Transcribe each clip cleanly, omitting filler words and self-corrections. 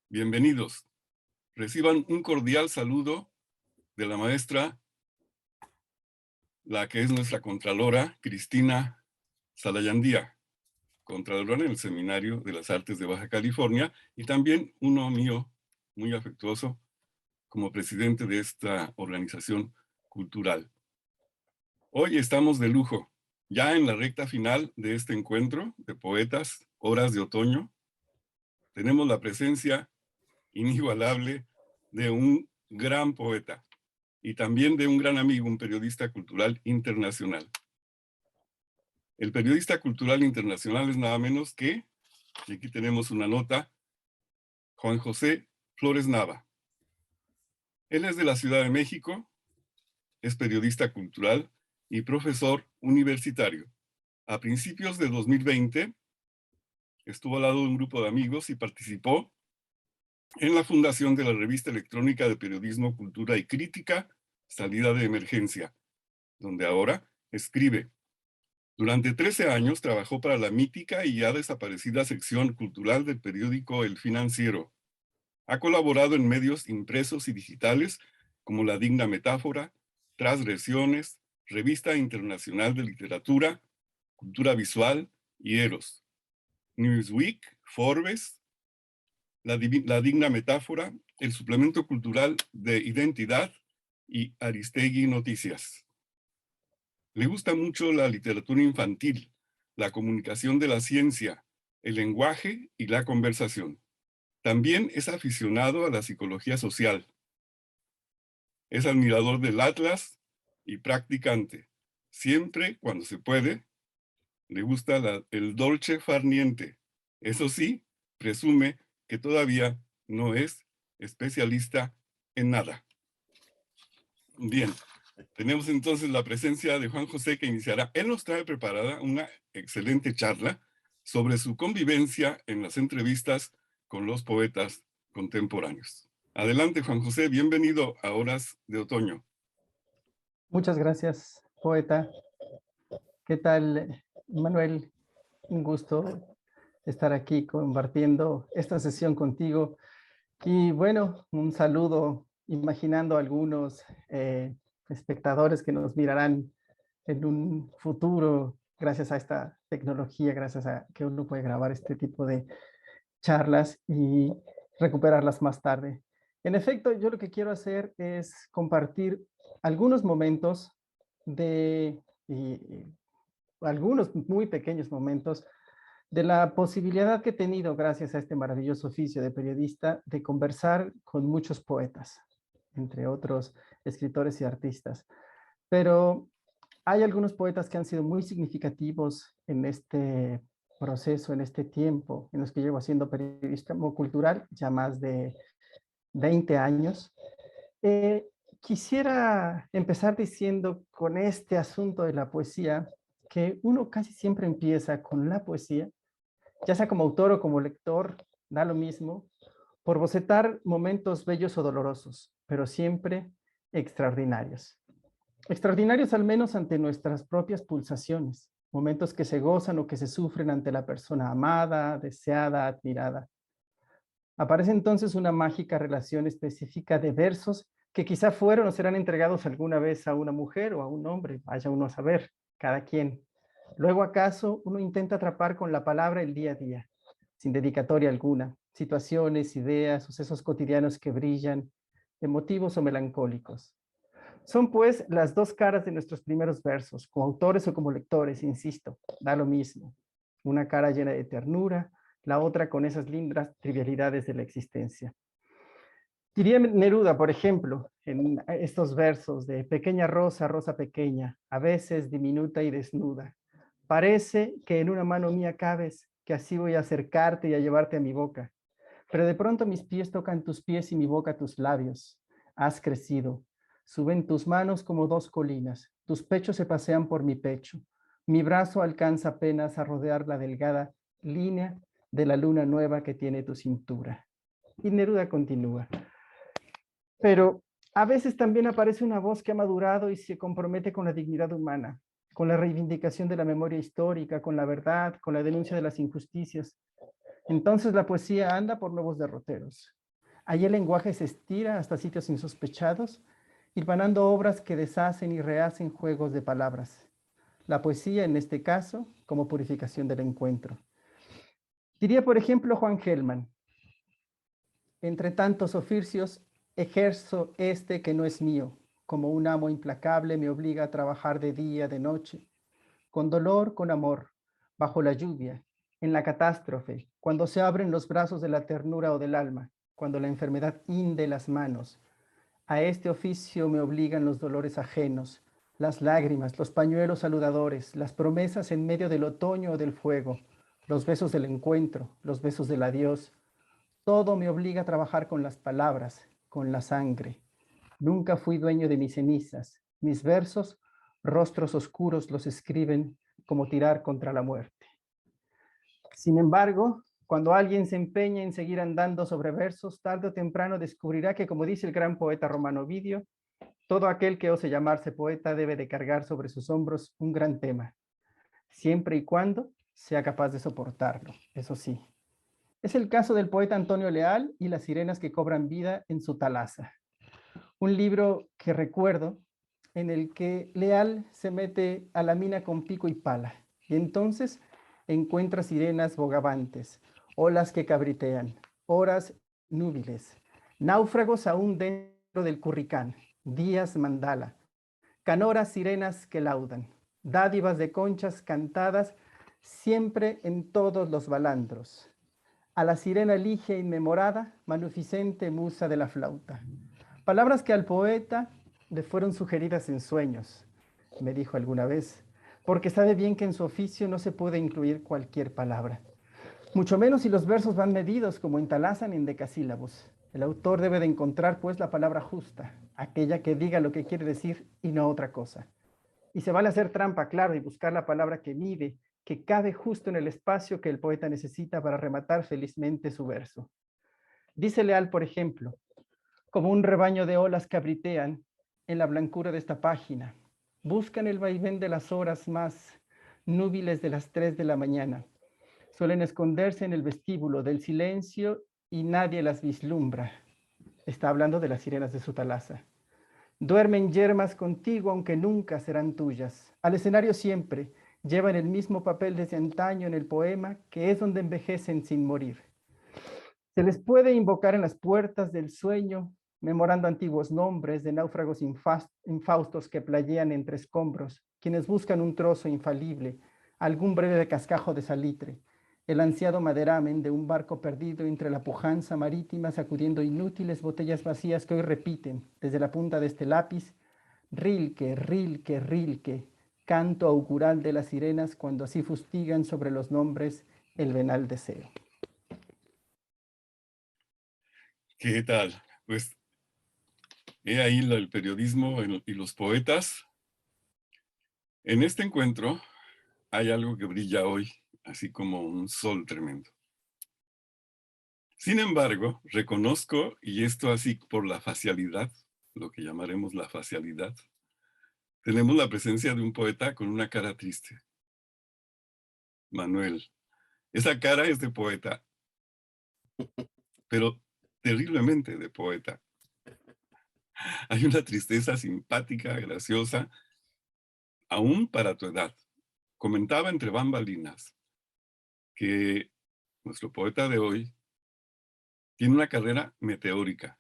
Bienvenidos. Reciban un cordial saludo de la maestra, la que es nuestra contralora, Cristina Salayandía, contralora en el Seminario de las Artes de Baja California, y también uno mío, muy afectuoso, como presidente de esta organización cultural. Hoy estamos de lujo, ya en la recta final de este encuentro de poetas, Horas de Otoño. Tenemos la presencia inigualable de un gran poeta y también de un gran amigo, un periodista cultural internacional. El periodista cultural internacional es nada menos que, y aquí tenemos una nota, Juan José Flores Nava. Él es de la Ciudad de México, es periodista cultural y profesor universitario. A principios de 2020 estuvo al lado de un grupo de amigos y participó en la fundación de la revista electrónica de periodismo, cultura y crítica, Salida de Emergencia, donde ahora escribe. Durante 13 años trabajó para la mítica y ya desaparecida sección cultural del periódico El Financiero. Ha colaborado en medios impresos y digitales como La Digna Metáfora, Transgresiones, Revista Internacional de Literatura, Cultura Visual y Eros, Newsweek, Forbes, La Digna Metáfora, el suplemento cultural de Identidad y Aristegui Noticias. Le gusta mucho la literatura infantil, la comunicación de la ciencia, el lenguaje y la conversación. También es aficionado a la psicología social. Es admirador del Atlas y practicante. Siempre, cuando se puede, le gusta el dolce far niente. Eso sí, presume que todavía no es especialista en nada. Bien, tenemos entonces la presencia de Juan José, que iniciará. Él nos trae preparada una excelente charla sobre su convivencia en las entrevistas con los poetas contemporáneos. Adelante, Juan José, bienvenido a Horas de Otoño. Muchas gracias, poeta. ¿Qué tal, Manuel? Un gusto estar aquí compartiendo esta sesión contigo. Y bueno, un saludo, imaginando algunos espectadores que nos mirarán en un futuro gracias a esta tecnología, gracias a que uno puede grabar este tipo de charlas y recuperarlas más tarde. En efecto, yo lo que quiero hacer es compartir algunos momentos y algunos muy pequeños momentos de la posibilidad que he tenido, gracias a este maravilloso oficio de periodista, de conversar con muchos poetas, entre otros escritores y artistas. Pero hay algunos poetas que han sido muy significativos en este proceso, en este tiempo, en los que llevo haciendo periodismo cultural, ya más de 20 años. Eh, Quisiera empezar diciendo con este asunto de la poesía, que uno casi siempre empieza con la poesía, ya sea como autor o como lector, da lo mismo, por bocetar momentos bellos o dolorosos, pero siempre extraordinarios. Extraordinarios al menos ante nuestras propias pulsaciones, momentos que se gozan o que se sufren ante la persona amada, deseada, admirada. Aparece entonces una mágica relación específica de versos que quizá fueron o serán entregados alguna vez a una mujer o a un hombre, vaya uno a saber, cada quien. Luego acaso uno intenta atrapar con la palabra el día a día, sin dedicatoria alguna, situaciones, ideas, sucesos cotidianos que brillan, emotivos o melancólicos. Son pues las dos caras de nuestros primeros versos, como autores o como lectores, insisto, da lo mismo. Una cara llena de ternura, la otra con esas lindas trivialidades de la existencia. Diría Neruda, por ejemplo, en estos versos de pequeña rosa, rosa pequeña, a veces diminuta y desnuda. Parece que en una mano mía cabes, que así voy a acercarte y a llevarte a mi boca. Pero de pronto mis pies tocan tus pies y mi boca tus labios. Has crecido. Suben tus manos como dos colinas. Tus pechos se pasean por mi pecho. Mi brazo alcanza apenas a rodear la delgada línea de la luna nueva que tiene tu cintura. Y Neruda continúa. Pero a veces también aparece una voz que ha madurado y se compromete con la dignidad humana, con la reivindicación de la memoria histórica, con la verdad, con la denuncia de las injusticias. Entonces la poesía anda por nuevos derroteros. Allí el lenguaje se estira hasta sitios insospechados, hilvanando obras que deshacen y rehacen juegos de palabras. La poesía, en este caso, como purificación del encuentro. Diría, por ejemplo, Juan Gelman: entre tantos oficios, ejerzo este que no es mío, como un amo implacable me obliga a trabajar de día, de noche, con dolor, con amor, bajo la lluvia, en la catástrofe, cuando se abren los brazos de la ternura o del alma, cuando la enfermedad hinde las manos. A este oficio me obligan los dolores ajenos, las lágrimas, los pañuelos saludadores, las promesas en medio del otoño o del fuego, los besos del encuentro, los besos del adiós. Todo me obliga a trabajar con las palabras, con la sangre. Nunca fui dueño de mis cenizas. Mis versos, rostros oscuros los escriben como tirar contra la muerte. Sin embargo, cuando alguien se empeña en seguir andando sobre versos, tarde o temprano descubrirá que, como dice el gran poeta romano Ovidio, todo aquel que ose llamarse poeta debe de cargar sobre sus hombros un gran tema, siempre y cuando sea capaz de soportarlo, eso sí. Es el caso del poeta Antonio Leal y las sirenas que cobran vida en su talaza. Un libro que recuerdo en el que Leal se mete a la mina con pico y pala y entonces encuentra sirenas bogavantes, olas que cabritean, horas núbiles, náufragos aún dentro del curricán, días mandala, canoras sirenas que laudan, dádivas de conchas cantadas siempre en todos los balandros. A la sirena ligia inmemorada, magnificente musa de la flauta. Palabras que al poeta le fueron sugeridas en sueños, me dijo alguna vez, porque sabe bien que en su oficio no se puede incluir cualquier palabra. Mucho menos si los versos van medidos como entalazan en decasílabos. El autor debe de encontrar pues la palabra justa, aquella que diga lo que quiere decir y no otra cosa. Y se vale hacer trampa, claro, y buscar la palabra que mide, que cabe justo en el espacio que el poeta necesita para rematar felizmente su verso. Dice Leal, por ejemplo: como un rebaño de olas cabritean en la blancura de esta página, buscan el vaivén de las horas más núbiles de las 3 de la mañana. Suelen esconderse en el vestíbulo del silencio y nadie las vislumbra. Está hablando de las sirenas de su talaza. Duermen yermas contigo, aunque nunca serán tuyas. Al escenario siempre llevan el mismo papel desde antaño en el poema, que es donde envejecen sin morir. Se les puede invocar en las puertas del sueño, memorando antiguos nombres de náufragos infaustos que playean entre escombros, quienes buscan un trozo infalible, algún breve cascajo de salitre, el ansiado maderamen de un barco perdido entre la pujanza marítima, sacudiendo inútiles botellas vacías que hoy repiten desde la punta de este lápiz: Rilke, Rilke, Rilke, canto augural de las sirenas cuando así fustigan sobre los nombres el venal deseo. ¿Qué tal? Pues he ahí el periodismo y los poetas. En este encuentro hay algo que brilla hoy, así como un sol tremendo. Sin embargo, reconozco, y esto así por la facialidad, lo que llamaremos la facialidad, tenemos la presencia de un poeta con una cara triste. Manuel. Esa cara es de poeta, pero terriblemente de poeta. Hay una tristeza simpática, graciosa, aún para tu edad. Comentaba entre bambalinas que nuestro poeta de hoy tiene una carrera meteórica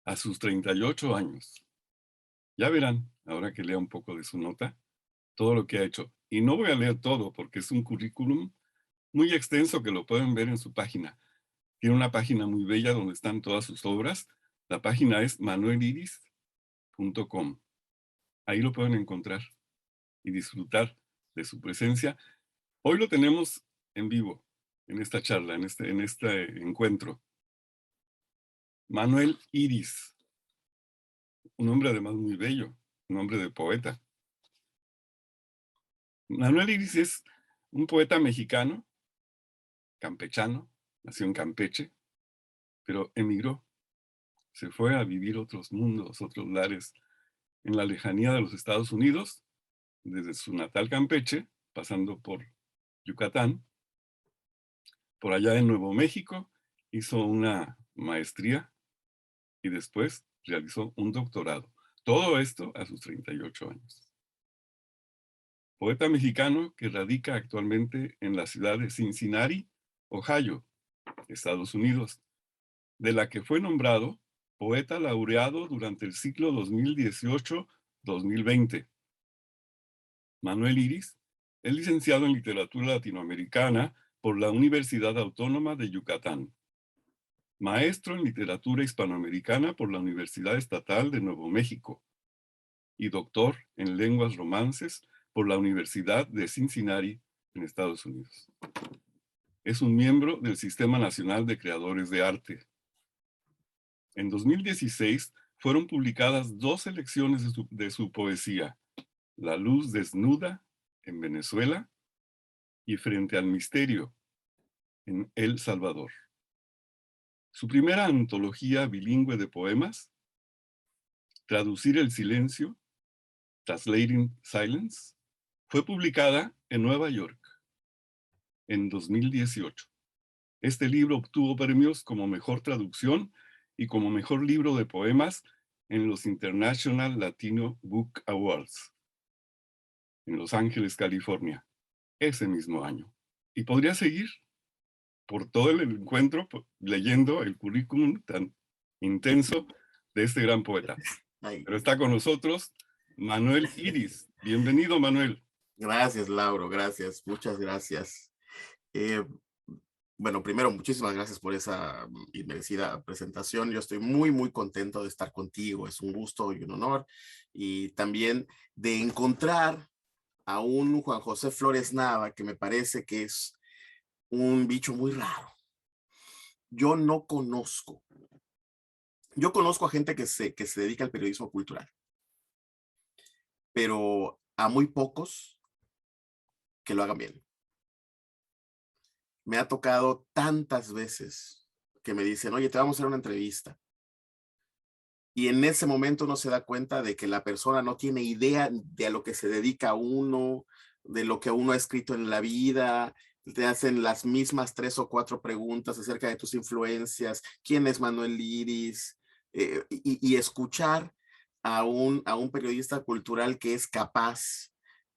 a sus 38 años. Ya verán, ahora que lea un poco de su nota, todo lo que ha hecho. Y no voy a leer todo porque es un currículum muy extenso que lo pueden ver en su página. Tiene una página muy bella donde están todas sus obras. La página es manueliris.com. Ahí lo pueden encontrar y disfrutar de su presencia. Hoy lo tenemos en vivo, en esta charla, en este encuentro. Manuel Iris, un hombre además muy bello, un hombre de poeta. Manuel Iris es un poeta mexicano, campechano, nació en Campeche, pero emigró, se fue a vivir otros mundos, otros lares, en la lejanía de los Estados Unidos, desde su natal Campeche, pasando por Yucatán, Por allá en Nuevo México hizo una maestría y después realizó un doctorado. Todo esto a sus 38 años. Poeta mexicano que radica actualmente en la ciudad de Cincinnati, Ohio, Estados Unidos, de la que fue nombrado poeta laureado durante el ciclo 2018-2020. Manuel Iris es licenciado en Literatura Latinoamericana por la Universidad Autónoma de Yucatán, maestro en Literatura Hispanoamericana por la Universidad Estatal de Nuevo México y doctor en Lenguas Romances por la Universidad de Cincinnati en Estados Unidos. Es un miembro del Sistema Nacional de Creadores de Arte. En 2016 fueron publicadas 2 selecciones de su poesía, La luz desnuda en Venezuela y Frente al misterio en El Salvador. Su primera antología bilingüe de poemas, Traducir el silencio, Translating Silence, fue publicada en Nueva York en 2018. Este libro obtuvo premios como Mejor Traducción y como Mejor Libro de Poemas en los International Latino Book Awards en Los Ángeles, California, ese mismo año. Y podría seguir por todo el encuentro leyendo el currículum tan intenso de este gran poeta. Pero está con nosotros Manuel Iris. Bienvenido, Manuel. Gracias, Lauro, gracias, muchas gracias. Bueno, primero, muchísimas gracias por esa inmerecida presentación. Yo estoy muy, muy contento de estar contigo. Es un gusto y un honor. Y también de encontrar a un Juan José Flores Nava, que me parece que es un bicho muy raro. Yo no conozco. Yo conozco a gente que se dedica al periodismo cultural, pero a muy pocos que lo hagan bien. Me ha tocado tantas veces que me dicen, oye, te vamos a hacer una entrevista. Y en ese momento uno se da cuenta de que la persona no tiene idea de a lo que se dedica uno, de lo que uno ha escrito en la vida. Te hacen las mismas 3 o 4 preguntas acerca de tus influencias. ¿Quién es Manuel Iris? Y escuchar a un periodista cultural que es capaz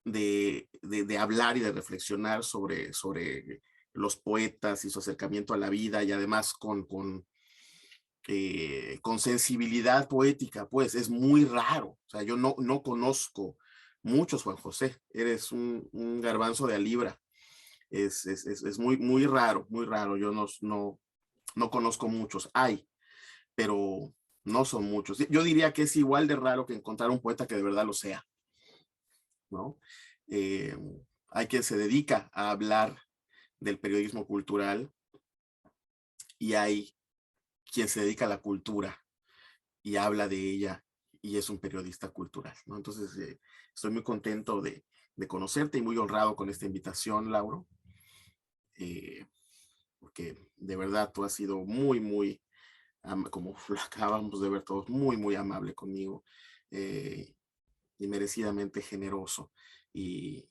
de hablar y de reflexionar sobre los poetas y su acercamiento a la vida, y además con sensibilidad poética, pues es muy raro. O sea, yo no conozco muchos, Juan José. Eres un garbanzo de a libra. Es muy, muy raro, muy raro. Yo no conozco muchos. Hay, pero no son muchos. Yo diría que es igual de raro que encontrar un poeta que de verdad lo sea, ¿no? Hay quien se dedica a hablar del periodismo cultural y hay quien se dedica a la cultura y habla de ella y es un periodista cultural, ¿no? Entonces, estoy muy contento de conocerte y muy honrado con esta invitación, Lauro, porque de verdad tú has sido muy, muy, como lo acabamos de ver todos, muy, muy amable conmigo y merecidamente generoso. Y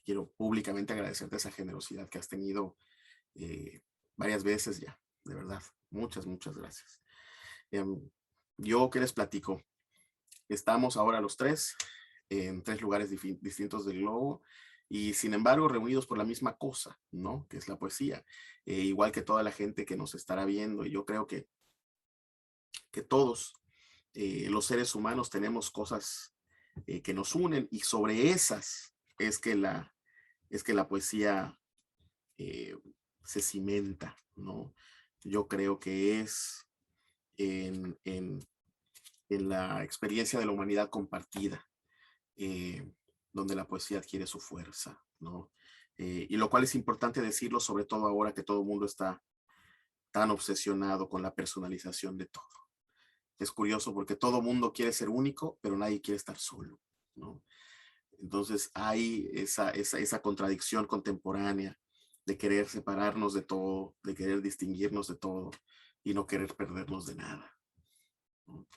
quiero públicamente agradecerte esa generosidad que has tenido varias veces ya, de verdad. Muchas, muchas gracias. Yo, ¿qué les platico? Estamos ahora los 3 en 3 lugares distintos del globo y sin embargo reunidos por la misma cosa, ¿no? Que es la poesía. Igual que toda la gente que nos estará viendo, y yo creo que todos los seres humanos tenemos cosas que nos unen y sobre esas es que la poesía se cimenta, ¿no? Yo creo que es en la experiencia de la humanidad compartida, donde la poesía adquiere su fuerza, ¿no? Y lo cual es importante decirlo, sobre todo ahora que todo el mundo está tan obsesionado con la personalización de todo. Es curioso porque todo el mundo quiere ser único, pero nadie quiere estar solo, ¿no? Entonces hay esa contradicción contemporánea de querer separarnos de todo, de querer distinguirnos de todo y no querer perdernos de nada, ¿no?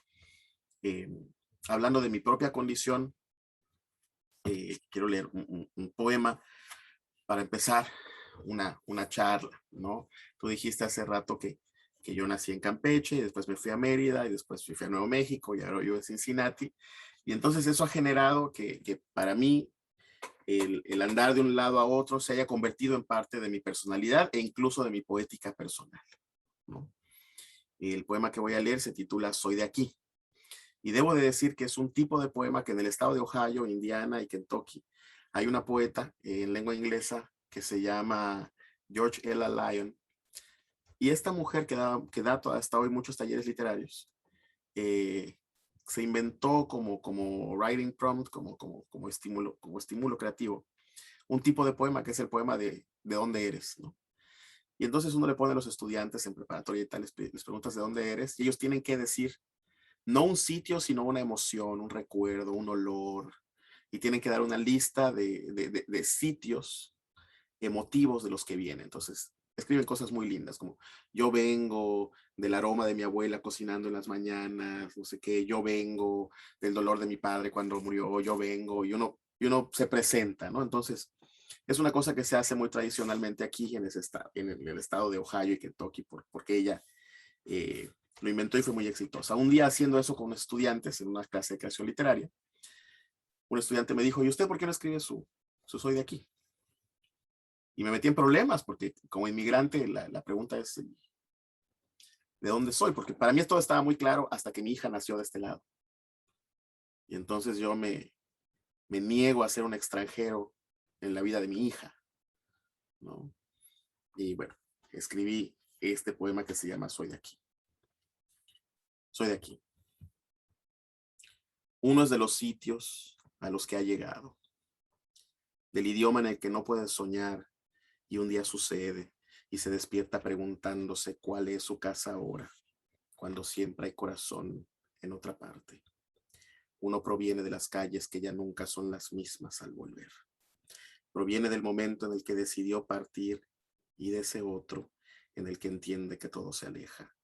Hablando de mi propia condición, quiero leer un poema para empezar, una charla, ¿no? Tú dijiste hace rato que yo nací en Campeche y después me fui a Mérida y después fui a Nuevo México y ahora vivo en Cincinnati. Y entonces eso ha generado que para mí el andar de un lado a otro se haya convertido en parte de mi personalidad e incluso de mi poética personal, ¿no? El poema que voy a leer se titula Soy de aquí. Y debo de decir que es un tipo de poema que en el estado de Ohio, Indiana y Kentucky hay una poeta en lengua inglesa que se llama Georgella Lyon. Y esta mujer que da hasta hoy muchos talleres literarios, se inventó como writing prompt, como estímulo creativo, un tipo de poema que es el poema de dónde eres, ¿no? Y entonces uno le pone a los estudiantes en preparatoria y tal, les preguntas de dónde eres, y ellos tienen que decir no un sitio, sino una emoción, un recuerdo, un olor, y tienen que dar una lista de sitios emotivos de los que vienen. Entonces, escriben cosas muy lindas, como yo vengo del aroma de mi abuela cocinando en las mañanas, no sé qué, yo vengo del dolor de mi padre cuando murió, yo vengo, y uno se presenta, ¿no? Entonces, es una cosa que se hace muy tradicionalmente aquí en el estado de Ohio y Kentucky, porque ella lo inventó y fue muy exitosa. Un día haciendo eso con estudiantes en una clase de creación literaria, un estudiante me dijo, ¿y usted por qué no escribe su Soy de aquí? Y me metí en problemas porque como inmigrante la pregunta es ¿de dónde soy? Porque para mí todo estaba muy claro hasta que mi hija nació de este lado. Y entonces yo me niego a ser un extranjero en la vida de mi hija, ¿no? Y bueno, escribí este poema que se llama Soy de aquí. Soy de aquí. Uno es de los sitios a los que ha llegado, del idioma en el que no puede soñar y un día sucede y se despierta preguntándose cuál es su casa ahora, cuando siempre hay corazón en otra parte. Uno proviene de las calles que ya nunca son las mismas al volver. Proviene del momento en el que decidió partir y de ese otro en el que entiende que todo se aleja,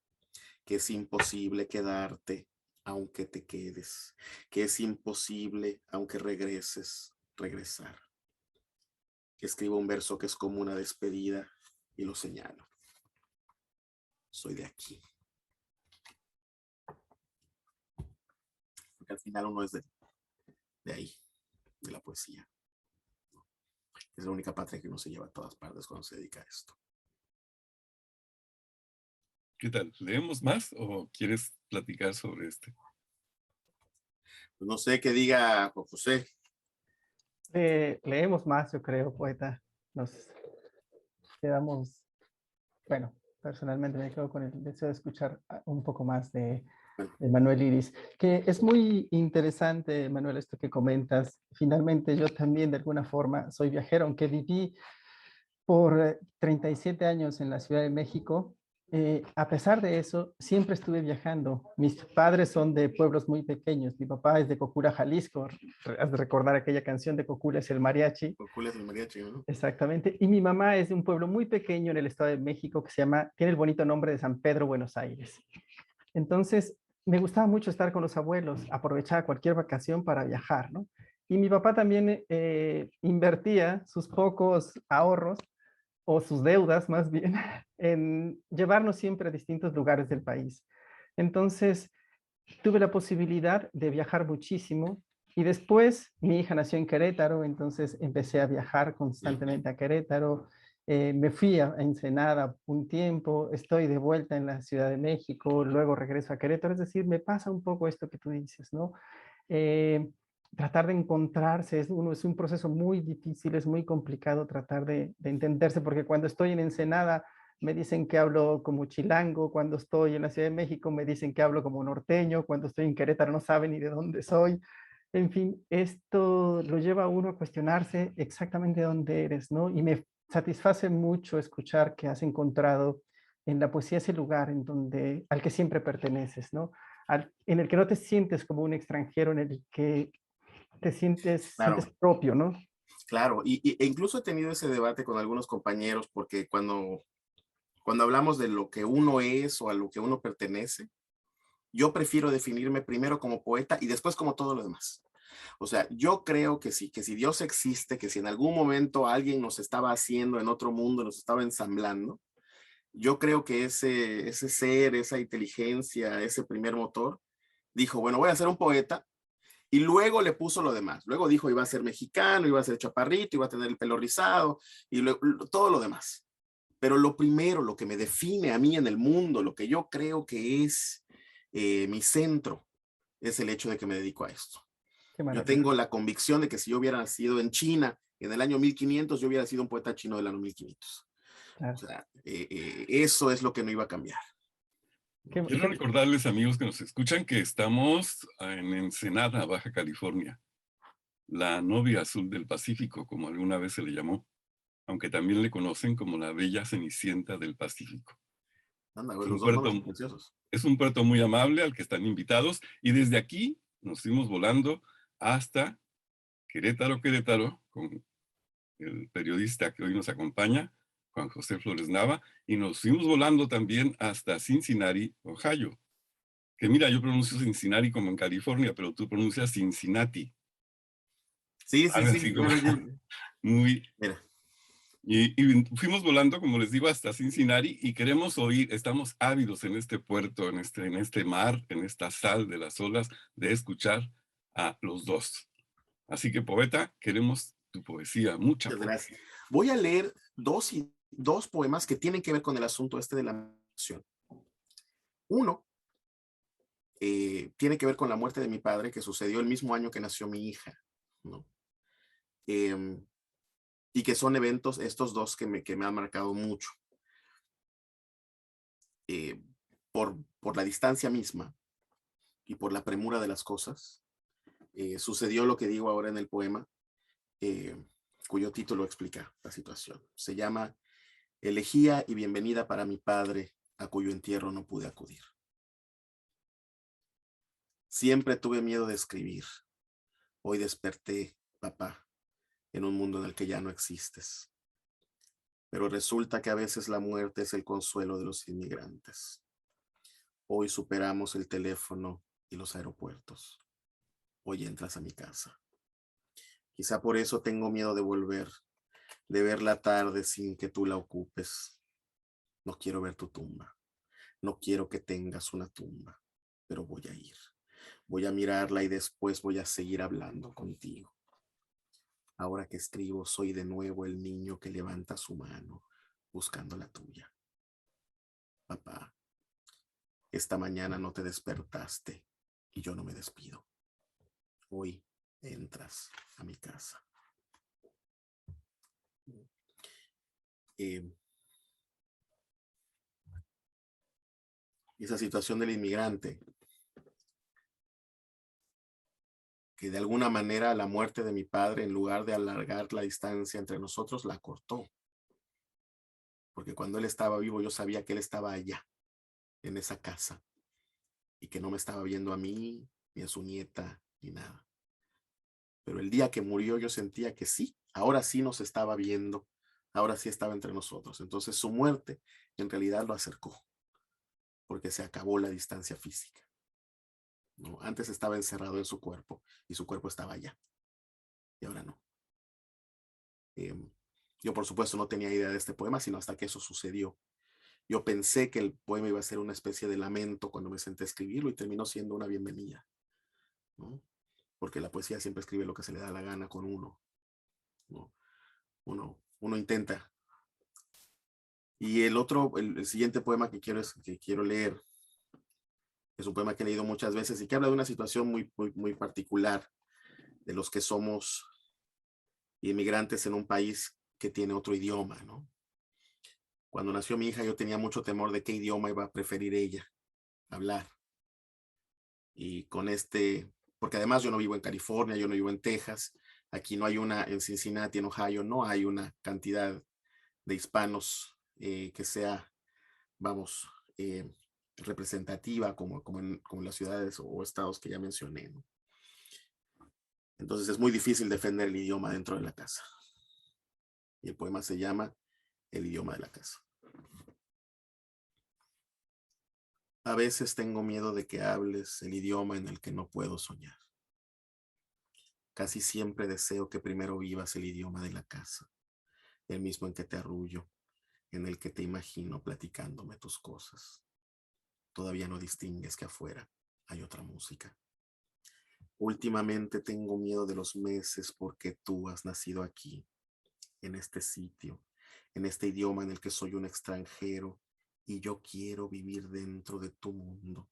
que es imposible quedarte aunque te quedes, que es imposible aunque regreses, regresar. Escribo un verso que es como una despedida y lo señalo. Soy de aquí. Porque al final uno es de ahí, de la poesía. Es la única patria que uno se lleva a todas partes cuando se dedica a esto. ¿Qué tal? ¿Leemos más o quieres platicar sobre este? Pues no sé qué diga Juan José. Leemos más, yo creo, poeta. Nos quedamos, bueno, personalmente me quedo con el deseo de escuchar un poco más de Manuel Iris, que es muy interesante, Manuel, esto que comentas. Finalmente yo también de alguna forma soy viajero, aunque viví por 37 años en la Ciudad de México. A pesar de eso, siempre estuve viajando. Mis padres son de pueblos muy pequeños. Mi papá es de Cocula, Jalisco. Has de recordar aquella canción de Cocula es el mariachi. Cocula es el mariachi, ¿no? Exactamente. Y mi mamá es de un pueblo muy pequeño en el Estado de México que se llama, tiene el bonito nombre de San Pedro, Buenos Aires. Entonces, me gustaba mucho estar con los abuelos, aprovechar cualquier vacación para viajar, ¿no? Y mi papá también invertía sus pocos ahorros o sus deudas más bien, en llevarnos siempre a distintos lugares del país. Entonces, tuve la posibilidad de viajar muchísimo y después mi hija nació en Querétaro, entonces empecé a viajar constantemente a Querétaro. Me fui a Ensenada un tiempo, estoy de vuelta en la Ciudad de México, luego regreso a Querétaro, es decir, me pasa un poco esto que tú dices, ¿no? Eh, Tratar de encontrarse es un proceso muy difícil, es muy complicado tratar de entenderse, porque cuando estoy en Ensenada me dicen que hablo como chilango, cuando estoy en la Ciudad de México me dicen que hablo como norteño, cuando estoy en Querétaro no saben ni de dónde soy. En fin, esto lo lleva a uno a cuestionarse exactamente dónde eres, ¿no? Y me satisface mucho escuchar que has encontrado en la poesía ese lugar en donde, al que siempre perteneces, ¿no? En el que no te sientes como un extranjero, en el que te sientes Claro, propio, ¿no? claro. E incluso he tenido ese debate con algunos compañeros porque cuando hablamos de lo que uno es o a lo que uno pertenece, yo prefiero definirme primero como poeta y después como todo lo demás. O sea, yo creo que sí, que si Dios existe, que si en algún momento alguien nos estaba haciendo en otro mundo, nos estaba ensamblando, yo creo que ese ser, esa inteligencia, ese primer motor, dijo, bueno, voy a ser un poeta, y luego le puso lo demás. Luego dijo, iba a ser mexicano, iba a ser chaparrito, iba a tener el pelo rizado, y todo lo demás. Pero lo primero, lo que me define a mí en el mundo, lo que yo creo que es mi centro, es el hecho de que me dedico a esto. Qué Yo maravilla. tengo la convicción de que si yo hubiera nacido en China en el año 1500, yo hubiera sido un poeta chino del año 1500. O Claro. sea, eso es lo que no iba a cambiar. Quiero recordarles, amigos que nos escuchan, que estamos en Ensenada, Baja California, la novia azul del Pacífico, como alguna vez se le llamó, aunque también le conocen como la bella Cenicienta del Pacífico. Anda, Es un los dos nombres son puerto, preciosos. es un puerto muy amable al que están invitados, y desde aquí nos fuimos volando hasta Querétaro, con el periodista que hoy nos acompaña, Juan José Flores Nava, y nos fuimos volando también hasta Cincinnati, Ohio. Que mira, yo pronuncio Cincinnati como en California, pero tú pronuncias Cincinnati. Sí, sí, Algo sí. así como Bueno, muy... mira, Y fuimos volando, como les digo, hasta Cincinnati y queremos oír, estamos ávidos en este puerto, en este mar, en esta sal de las olas, de escuchar a los dos. Así que, poeta, queremos tu poesía, mucha muchas poesía. gracias. Voy a leer dos poemas que tienen que ver con el asunto este de la nación. Uno tiene que ver con la muerte de mi padre, que sucedió el mismo año que nació mi hija, ¿no? Y que son eventos, estos dos que me han marcado mucho. Por la distancia misma y por la premura de las cosas, sucedió lo que digo ahora en el poema, cuyo título explica la situación. Se llama Elegía y bienvenida para mi padre, a cuyo entierro no pude acudir. Siempre tuve miedo de escribir. Hoy desperté, papá, en un mundo en el que ya no existes. Pero resulta que a veces la muerte es el consuelo de los inmigrantes. Hoy superamos el teléfono y los aeropuertos. Hoy entras a mi casa. Quizá por eso tengo miedo de volver, de ver la tarde sin que tú la ocupes. No quiero ver tu tumba. No quiero que tengas una tumba, pero voy a ir. Voy a mirarla y después voy a seguir hablando contigo. Ahora que escribo, soy de nuevo el niño que levanta su mano buscando la tuya. Papá, esta mañana no te despertaste y yo no me despido. Hoy entras a mi casa. Esa situación del inmigrante, que de alguna manera la muerte de mi padre, en lugar de alargar la distancia entre nosotros, la cortó. Porque cuando él estaba vivo, yo sabía que él estaba allá, en esa casa, y que no me estaba viendo a mí, ni a su nieta, ni nada. Pero el día que murió, yo sentía que sí, ahora sí nos estaba viendo, ahora sí estaba entre nosotros. Entonces su muerte en realidad lo acercó, porque se acabó la distancia física, ¿no? Antes estaba encerrado en su cuerpo y su cuerpo estaba allá, y ahora no. Yo, por supuesto, no tenía idea de este poema, sino hasta que eso sucedió. Yo pensé que el poema iba a ser una especie de lamento cuando me senté a escribirlo y terminó siendo una bienvenida, ¿no? Porque la poesía siempre escribe lo que se le da la gana con uno, ¿no? Uno intenta. Y el siguiente poema que quiero leer es un poema que he leído muchas veces y que habla de una situación muy particular de los que somos inmigrantes en un país que tiene otro idioma, ¿no? Cuando nació mi hija, yo tenía mucho temor de qué idioma iba a preferir ella hablar. Y porque además yo no vivo en California, yo no vivo en Texas, aquí no hay en Cincinnati, en Ohio, no hay una cantidad de hispanos que sea, vamos, representativa como en las ciudades o estados que ya mencioné, ¿no? Entonces es muy difícil defender el idioma dentro de la casa. Y el poema se llama El idioma de la casa. A veces tengo miedo de que hables el idioma en el que no puedo soñar. Casi siempre deseo que primero vivas el idioma de la casa, el mismo en que te arrullo, en el que te imagino platicándome tus cosas. Todavía no distingues que afuera hay otra música. Últimamente tengo miedo de los meses porque tú has nacido aquí, en este sitio, en este idioma en el que soy un extranjero y yo quiero vivir dentro de tu mundo,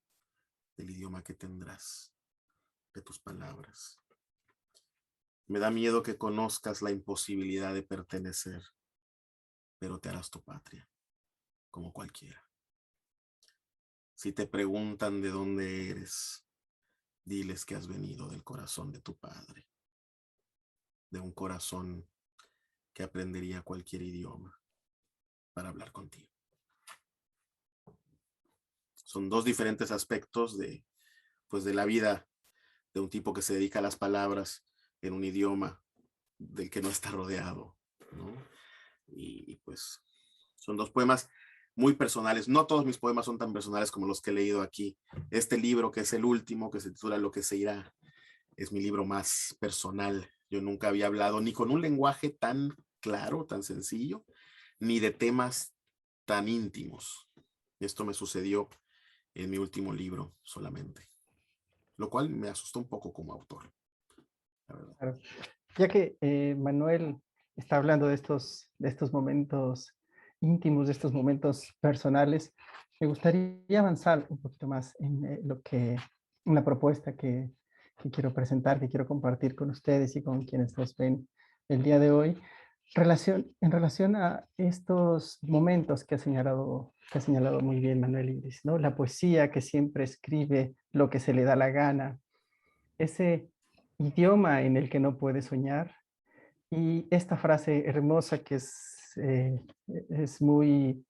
del idioma que tendrás, de tus palabras. Me da miedo que conozcas la imposibilidad de pertenecer, pero te harás tu patria, como cualquiera. Si te preguntan de dónde eres, diles que has venido del corazón de tu padre, de un corazón que aprendería cualquier idioma para hablar contigo. Son dos diferentes aspectos pues de la vida de un tipo que se dedica a las palabras en un idioma del que no está rodeado, ¿no? Y pues son dos poemas muy personales. No todos mis poemas son tan personales como los que he leído aquí. Este libro, que es el último, que se titula Lo que se irá, es mi libro más personal. Yo nunca había hablado ni con un lenguaje tan claro, tan sencillo, ni de temas tan íntimos. Esto me sucedió en mi último libro solamente, lo cual me asustó un poco como autor, la verdad. Claro. Ya que Manuel está hablando de estos momentos íntimos, de estos momentos personales, me gustaría avanzar un poquito más en en la propuesta que quiero presentar, que quiero compartir con ustedes y con quienes nos ven el día de hoy, en relación a estos momentos que ha señalado muy bien Manuel Iris, ¿no? La poesía que siempre escribe lo que se le da la gana, ese idioma en el que no puede soñar, y esta frase hermosa que es muy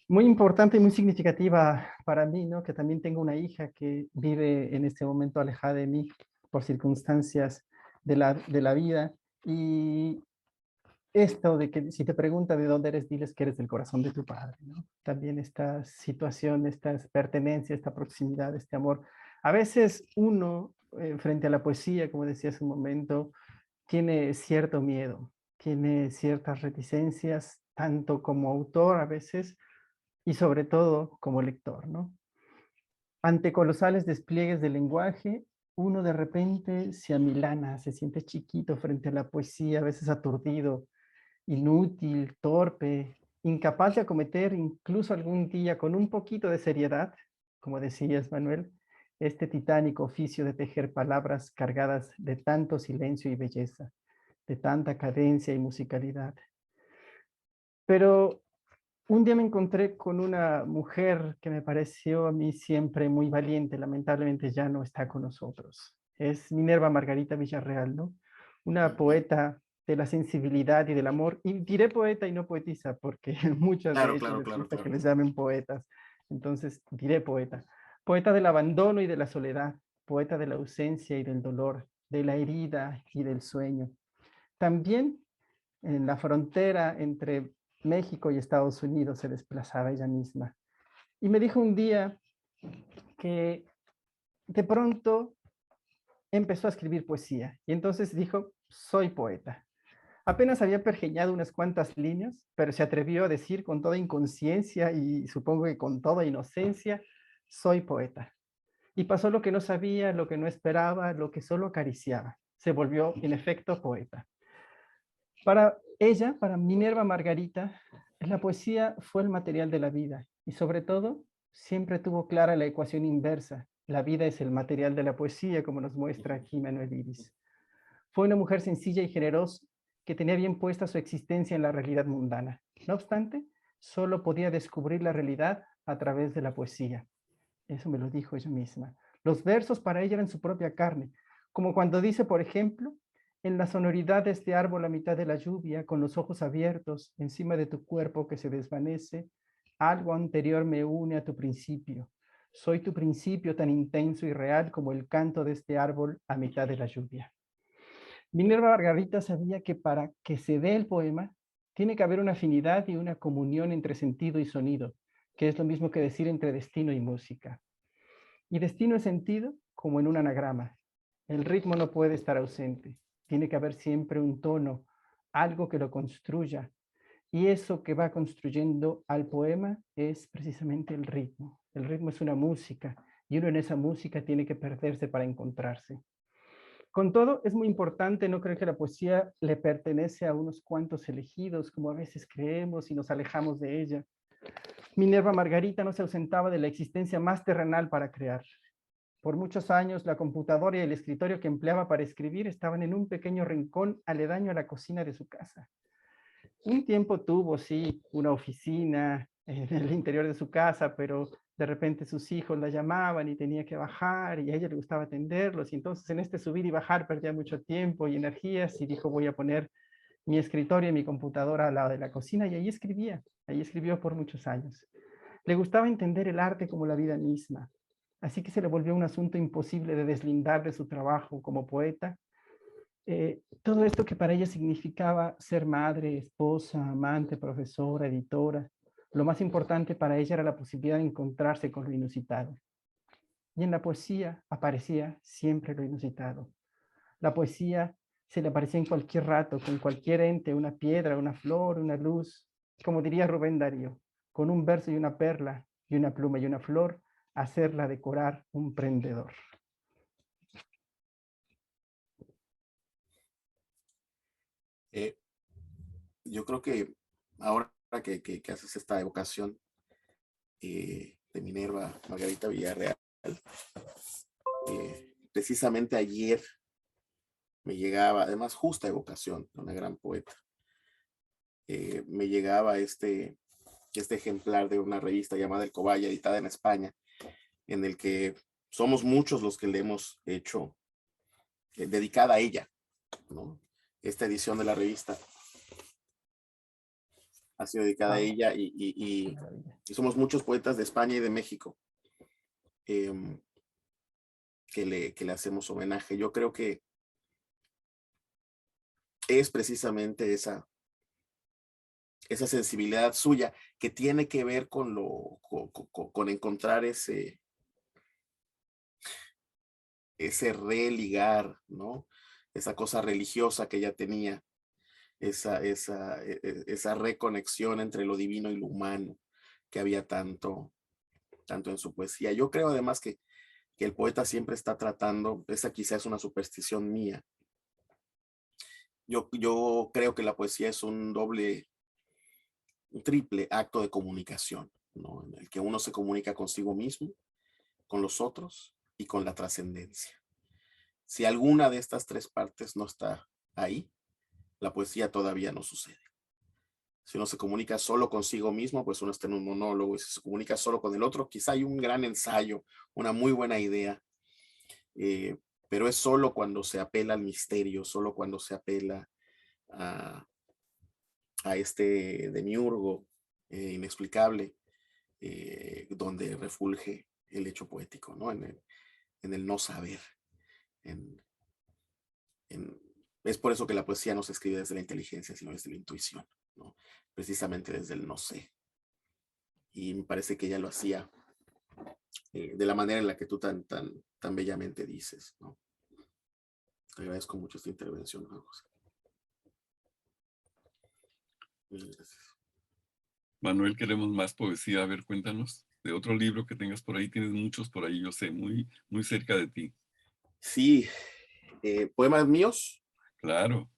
importante y muy significativa para mí, ¿no? Que también tengo una hija que vive en este momento alejada de mí por circunstancias de la vida. Y esto de que si te pregunta de dónde eres, diles que eres del corazón de tu padre, ¿no? También esta situación, esta pertenencia, esta proximidad, este amor. A veces uno, frente a la poesía, como decía hace un momento, tiene cierto miedo, tiene ciertas reticencias, tanto como autor a veces y sobre todo como lector, ¿no? Ante colosales despliegues del lenguaje, uno de repente se amilana, se siente chiquito frente a la poesía, a veces aturdido, inútil, torpe, incapaz de acometer incluso algún día con un poquito de seriedad, como decías, Manuel, este titánico oficio de tejer palabras cargadas de tanto silencio y belleza, de tanta cadencia y musicalidad. Pero un día me encontré con una mujer que me pareció a mí siempre muy valiente, lamentablemente ya no está con nosotros. Es Minerva Margarita Villarreal, ¿no? Una poeta de la sensibilidad y del amor, y diré poeta y no poetisa, porque muchas de Claro, ellas claro, les claro, gusta que claro. les llamen poetas, entonces diré poeta. Poeta del abandono y de la soledad, poeta de la ausencia y del dolor, de la herida y del sueño. También en la frontera entre México y Estados Unidos se desplazaba ella misma. Y me dijo un día que de pronto empezó a escribir poesía. Y entonces dijo, soy poeta. Apenas había pergeñado unas cuantas líneas, pero se atrevió a decir con toda inconsciencia y supongo que con toda inocencia, soy poeta. Y pasó lo que no sabía, lo que no esperaba, lo que solo acariciaba. Se volvió, en efecto, poeta. Para ella, para Minerva Margarita, la poesía fue el material de la vida y sobre todo siempre tuvo clara la ecuación inversa. La vida es el material de la poesía, como nos muestra aquí Manuel Iris. Fue una mujer sencilla y generosa que tenía bien puesta su existencia en la realidad mundana. No obstante, solo podía descubrir la realidad a través de la poesía. Eso me lo dijo ella misma. Los versos para ella eran su propia carne, como cuando dice, por ejemplo, en la sonoridad de este árbol a mitad de la lluvia, con los ojos abiertos, encima de tu cuerpo que se desvanece, algo anterior me une a tu principio. Soy tu principio tan intenso y real como el canto de este árbol a mitad de la lluvia. Minerva Margarita sabía que para que se dé el poema, tiene que haber una afinidad y una comunión entre sentido y sonido, que es lo mismo que decir entre destino y música. Y destino es sentido como en un anagrama. El ritmo no puede estar ausente. Tiene que haber siempre un tono, algo que lo construya. Y eso que va construyendo al poema es precisamente el ritmo. El ritmo es una música y uno en esa música tiene que perderse para encontrarse. Con todo, es muy importante no creer que la poesía le pertenece a unos cuantos elegidos, como a veces creemos y nos alejamos de ella. Minerva Margarita no se ausentaba de la existencia más terrenal para crear. Por muchos años, la computadora y el escritorio que empleaba para escribir estaban en un pequeño rincón aledaño a la cocina de su casa. Un tiempo tuvo, sí, una oficina en el interior de su casa, pero de repente sus hijos la llamaban y tenía que bajar y a ella le gustaba atenderlos. Y entonces en este subir y bajar perdía mucho tiempo y energías y dijo, voy a poner mi escritorio y mi computadora al lado de la cocina y ahí escribía. Ahí escribió por muchos años. Le gustaba entender el arte como la vida misma. Así que se le volvió un asunto imposible de deslindar de su trabajo como poeta. Todo esto que para ella significaba ser madre, esposa, amante, profesora, editora, lo más importante para ella era la posibilidad de encontrarse con lo inusitado. Y en la poesía aparecía siempre lo inusitado. La poesía se le aparecía en cualquier rato, con cualquier ente, una piedra, una flor, una luz, como diría Rubén Darío, con un verso y una perla, y una pluma y una flor, hacerla decorar un prendedor. Yo creo que ahora que haces esta evocación de Minerva Margarita Villarreal, precisamente ayer me llegaba, además justa evocación de una gran poeta, me llegaba este ejemplar de una revista llamada El Cobaya, editada en España, en el que somos muchos los que le hemos hecho, dedicada a ella, ¿no? Esta edición de la revista ha sido dedicada a ella y somos muchos poetas de España y de México que le hacemos homenaje. Yo creo que es precisamente esa sensibilidad suya que tiene que ver con encontrar ese religar, ¿no? Esa cosa religiosa que ella tenía, esa reconexión entre lo divino y lo humano que había tanto en su poesía. Yo creo además que el poeta siempre está tratando, esa quizás es una superstición mía, yo creo que la poesía es un triple acto de comunicación, ¿no? En el que uno se comunica consigo mismo, con los otros y con la trascendencia. Si alguna de estas tres partes no está ahí, la poesía todavía no sucede. Si uno se comunica solo consigo mismo, pues uno está en un monólogo, y si se comunica solo con el otro, quizá hay un gran ensayo, una muy buena idea, pero es solo cuando se apela al misterio, solo cuando se apela a este demiurgo inexplicable, donde refulge el hecho poético, ¿no? En el no saber. Es por eso que la poesía no se escribe desde la inteligencia, sino desde la intuición, ¿no? Precisamente desde el no sé. Y me parece que ella lo hacía de la manera en la que tú tan bellamente dices, ¿no? Te agradezco mucho esta intervención, Juan José. Muchas gracias. Manuel, queremos más poesía. A ver, cuéntanos de otro libro que tengas por ahí. Tienes muchos por ahí, yo sé, muy cerca de ti. Sí, poemas míos. Claro.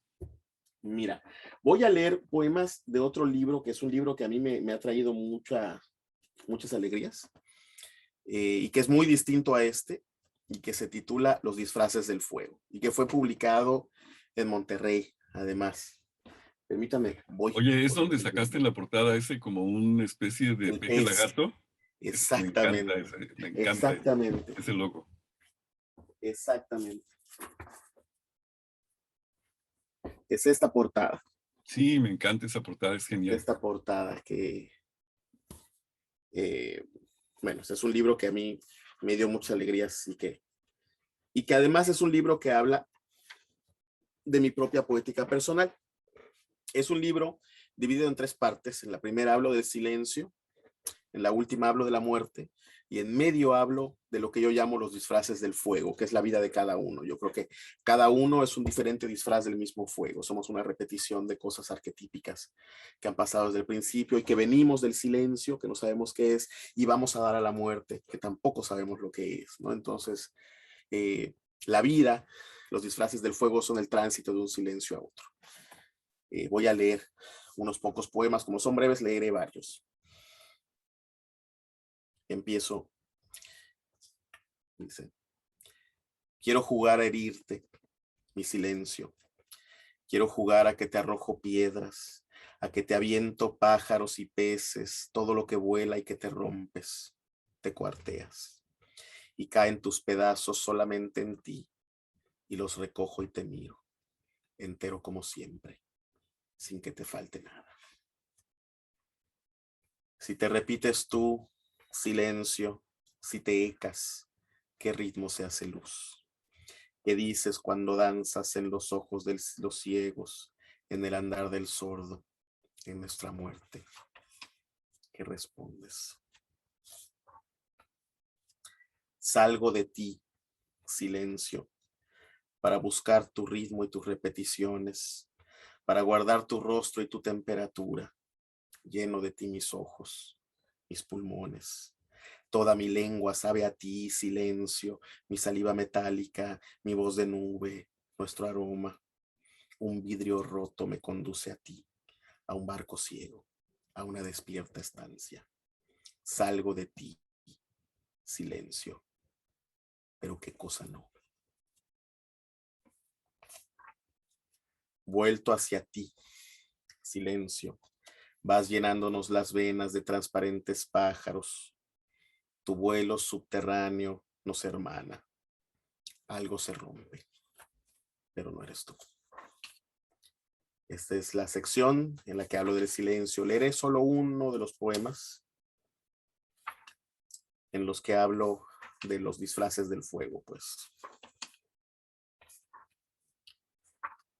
Mira, voy a leer poemas de otro libro, que es un libro que a mí me ha traído muchas alegrías, y que es muy distinto a este, y que se titula Los disfraces del fuego, y que fue publicado en Monterrey, además. Permítame, voy. Oye, ¿es donde sacaste en la portada ese como una especie de peje lagarto? Exactamente. Me encanta exactamente. Ese logo. Exactamente. Es esta portada. Sí, me encanta esa portada, es genial. Esta portada que, bueno, es un libro que a mí me dio muchas alegrías y que además es un libro que habla de mi propia poética personal. Es un libro dividido en tres partes. En la primera hablo del silencio, en la última hablo de la muerte Y en medio hablo de lo que yo llamo los disfraces del fuego, que es la vida de cada uno. Yo creo que cada uno es un diferente disfraz del mismo fuego. Somos una repetición de cosas arquetípicas que han pasado desde el principio y que venimos del silencio, que no sabemos qué es, y vamos a dar a la muerte, que tampoco sabemos lo que es, ¿no? Entonces, la vida, los disfraces del fuego son el tránsito de un silencio a otro. Voy a leer unos pocos poemas, como son breves, leeré varios. Empiezo. Dice: quiero jugar a herirte, mi silencio. Quiero jugar a que te arrojo piedras, a que te aviento pájaros y peces, todo lo que vuela y que te rompes, te cuarteas. Y caen tus pedazos solamente en ti, y los recojo y te miro, entero como siempre, sin que te falte nada. Si te repites tú, silencio, si te ecas, ¿qué ritmo se hace luz? ¿Qué dices cuando danzas en los ojos de los ciegos, en el andar del sordo, en nuestra muerte? ¿Qué respondes? Salgo de ti, silencio, para buscar tu ritmo y tus repeticiones, para guardar tu rostro y tu temperatura. Lleno de ti mis ojos, mis pulmones. Toda mi lengua sabe a ti, silencio, mi saliva metálica, mi voz de nube, nuestro aroma. Un vidrio roto me conduce a ti, a un barco ciego, a una despierta estancia. Salgo de ti, silencio, pero qué cosa no. Vuelto hacia ti, silencio, vas llenándonos las venas de transparentes pájaros. Tu vuelo subterráneo nos hermana. Algo se rompe, pero no eres tú. Esta es la sección en la que hablo del silencio. Leeré solo uno de los poemas en los que hablo de los disfraces del fuego, pues.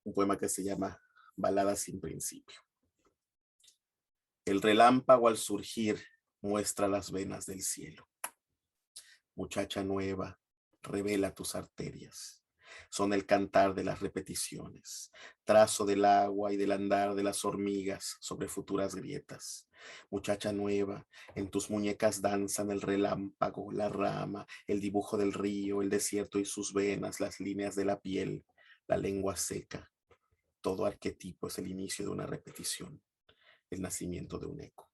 Un poema que se llama Balada sin principio. El relámpago al surgir muestra las venas del cielo. Muchacha nueva, revela tus arterias. Son el cantar de las repeticiones, trazo del agua y del andar de las hormigas sobre futuras grietas. Muchacha nueva, en tus muñecas danzan el relámpago, la rama, el dibujo del río, el desierto y sus venas, las líneas de la piel, la lengua seca. Todo arquetipo es el inicio de una repetición, el nacimiento de un eco.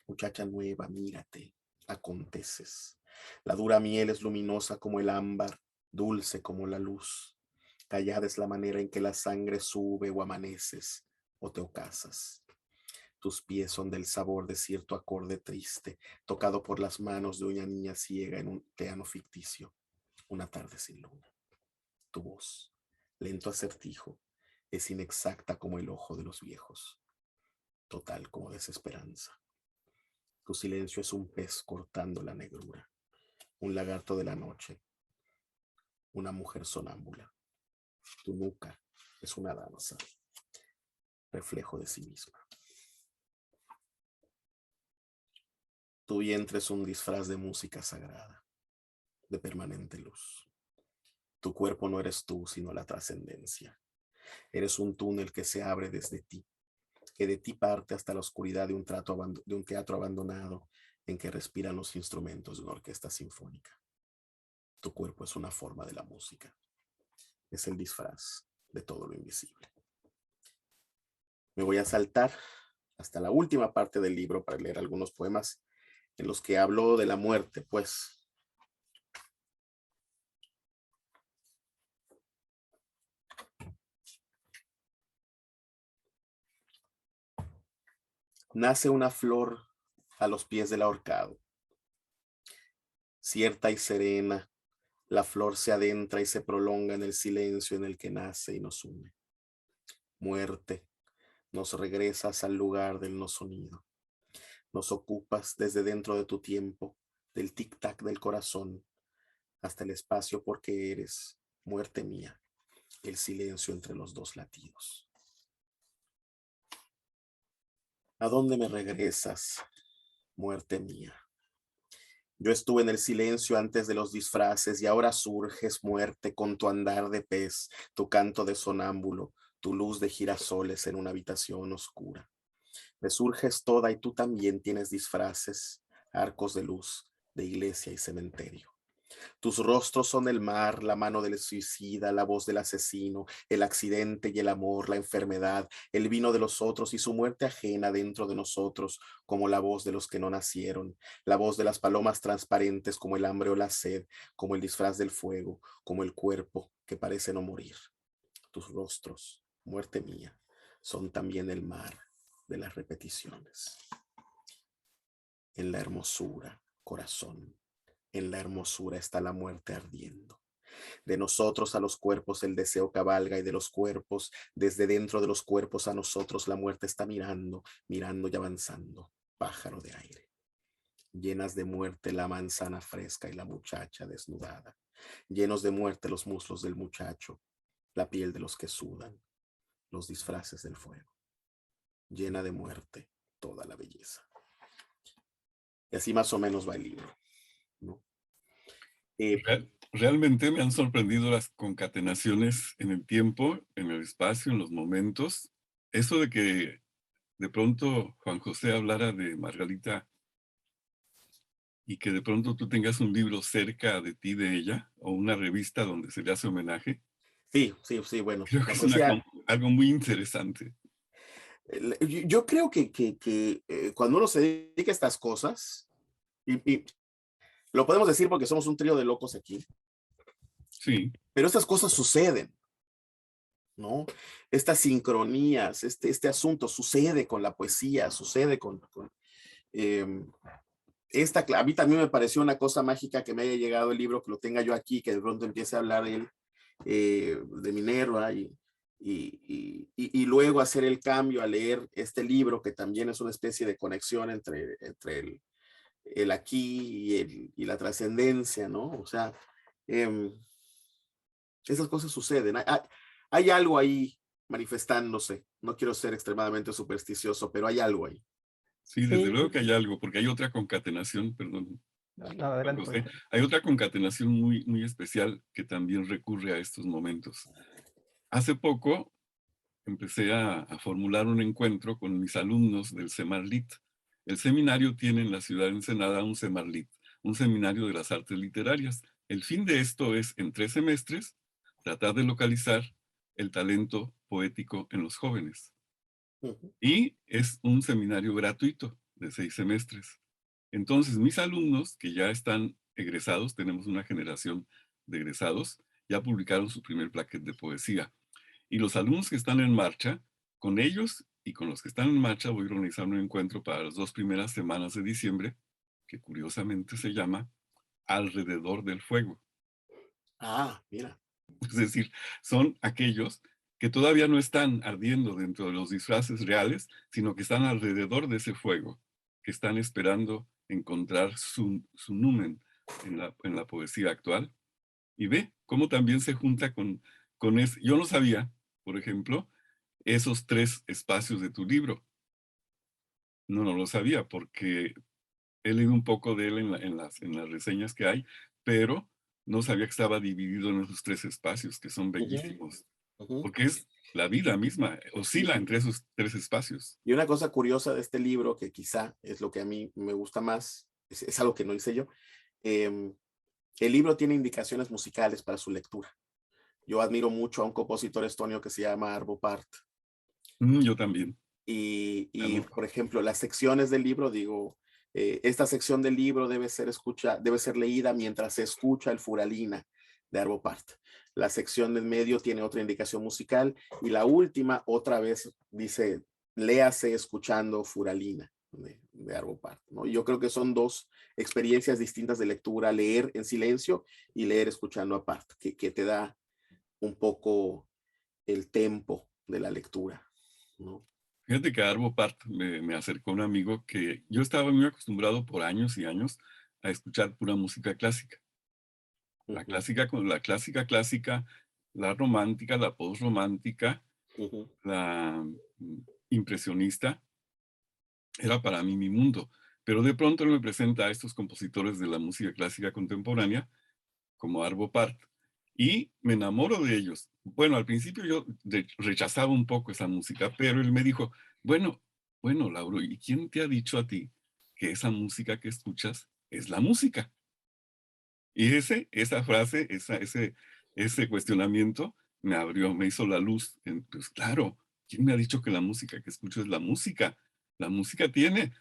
Muchacha nueva, mírate, aconteces. La dura miel es luminosa como el ámbar, dulce como la luz. Callada es la manera en que la sangre sube o amaneces o te ocasas. Tus pies son del sabor de cierto acorde triste, tocado por las manos de una niña ciega en un piano ficticio, una tarde sin luna. Tu voz, lento acertijo, es inexacta como el ojo de los viejos, total como desesperanza. Tu silencio es un pez cortando la negrura, un lagarto de la noche, una mujer sonámbula. Tu nuca es una danza, reflejo de sí misma. Tu vientre es un disfraz de música sagrada, de permanente luz. Tu cuerpo no eres tú, sino la trascendencia. Eres un túnel que se abre desde ti, que de ti parte hasta la oscuridad de un teatro abandonado en que respiran los instrumentos de una orquesta sinfónica. Tu cuerpo es una forma de la música. Es el disfraz de todo lo invisible. Me voy a saltar hasta la última parte del libro para leer algunos poemas en los que hablo de la muerte, pues. Nace una flor a los pies del ahorcado. Cierta y serena, la flor se adentra y se prolonga en el silencio en el que nace y nos une. Muerte, nos regresas al lugar del no sonido. Nos ocupas desde dentro de tu tiempo, del tic-tac del corazón, hasta el espacio porque eres, muerte mía, el silencio entre los dos latidos. ¿A dónde me regresas, muerte mía? Yo estuve en el silencio antes de los disfraces y ahora surges, muerte, con tu andar de pez, tu canto de sonámbulo, tu luz de girasoles en una habitación oscura. Me surges toda y tú también tienes disfraces, arcos de luz, de iglesia y cementerio. Tus rostros son el mar, la mano del suicida, la voz del asesino, el accidente y el amor, la enfermedad, el vino de los otros y su muerte ajena dentro de nosotros, como la voz de los que no nacieron, la voz de las palomas transparentes como el hambre o la sed, como el disfraz del fuego, como el cuerpo que parece no morir. Tus rostros, muerte mía, son también el mar de las repeticiones. En la hermosura, corazón. En la hermosura está la muerte ardiendo. De nosotros a los cuerpos el deseo cabalga y de los cuerpos, desde dentro de los cuerpos a nosotros la muerte está mirando, mirando y avanzando, pájaro de aire. Llenas de muerte la manzana fresca y la muchacha desnudada. Llenos de muerte los muslos del muchacho, la piel de los que sudan, los disfraces del fuego. Llena de muerte toda la belleza. Y así más o menos va el libro, ¿no? Realmente me han sorprendido las concatenaciones en el tiempo, en el espacio, en los momentos. Eso de que de pronto Juan José hablara de Margarita y que de pronto tú tengas un libro cerca de ti de ella o una revista donde se le hace homenaje, Sí, bueno. creo que La es poesía, algo muy interesante. yo creo que cuando uno se dedica a estas cosas, y lo podemos decir porque somos un trío de locos aquí, Sí, pero estas cosas suceden, ¿no? Estas sincronías, este asunto sucede con la poesía, sucede eh, a mí también me pareció una cosa mágica que me haya llegado el libro, que lo tenga yo aquí, que de pronto empiece a hablar él de Minerva y luego hacer el cambio a leer este libro, que también es una especie de conexión entre el aquí y la trascendencia, ¿no? O sea, esas cosas suceden. Hay algo ahí manifestándose. No quiero ser extremadamente supersticioso, pero hay algo ahí. sí, desde Sí, luego que hay algo, porque hay otra concatenación, perdón, no, Juan adelante, José, cuéntame. hay otra concatenación muy, muy especial que también recurre a estos momentos. Hace poco empecé a formular un encuentro con mis alumnos del Semarlit. El seminario tiene en la ciudad de Ensenada un Semarlit, un seminario de las artes literarias. El fin de esto es, en 3 semestres, tratar de localizar el talento poético en los jóvenes. Ujú. Y es un seminario gratuito de 6 semestres. Entonces, mis alumnos que ya están egresados, tenemos una generación de egresados, ya publicaron su primer plaquet de poesía. Y los alumnos que están en marcha, con ellos y con los que están en marcha, voy a organizar un encuentro para las 2 primeras semanas de diciembre, que curiosamente se llama Alrededor del Fuego. Ah, mira. Es decir, son aquellos que todavía no están ardiendo dentro de los disfraces reales, sino que están alrededor de ese fuego, que están esperando encontrar su numen en la poesía actual. Y ve cómo también se junta con eso. Yo no sabía, por ejemplo, esos 3 espacios de tu libro. No lo sabía porque he leído un poco de él en las reseñas que hay, pero no sabía que estaba dividido en esos 3 espacios, que son Ujú, bellísimos, ujú. porque es la vida misma, oscila Y, entre esos 3 espacios. y una cosa curiosa de este libro, que quizá es lo que a mí me gusta más, es algo que no hice yo, em, el libro tiene indicaciones musicales para su lectura. Yo admiro mucho a un compositor estonio que se llama Arvo Pärt. Yo también, Por ejemplo, las secciones del libro, digo, esta sección del libro debe ser leída mientras se escucha el Furalina de Arvo Pärt. La sección del medio tiene otra indicación musical y la última otra vez dice, léase escuchando Furalina de Arvo Pärt, ¿no? Yo creo que son 2 experiencias distintas de lectura, leer en silencio y leer escuchando a Pärt, que te da un poco el tempo de la lectura, ¿no? fíjate que a Arvo Pärt me acercó un amigo que yo estaba muy acostumbrado por años y años a escuchar pura música clásica. La Ujú, clásica con la clásica clásica, la romántica, la posromántica, ujú. la impresionista, era para mí mi mundo. Pero de pronto él me presenta a estos compositores de la música clásica contemporánea, como Arvo Pärt, y me enamoro de ellos. Bueno, al principio yo rechazaba un poco esa música, pero él me dijo, bueno, bueno, Lauro, ¿y quién te ha dicho a ti que esa música que escuchas es la música? Y esa frase, ese cuestionamiento me abrió, me hizo la luz. Pues claro, ¿quién me ha dicho que la música que escucho es la música? La música tiene,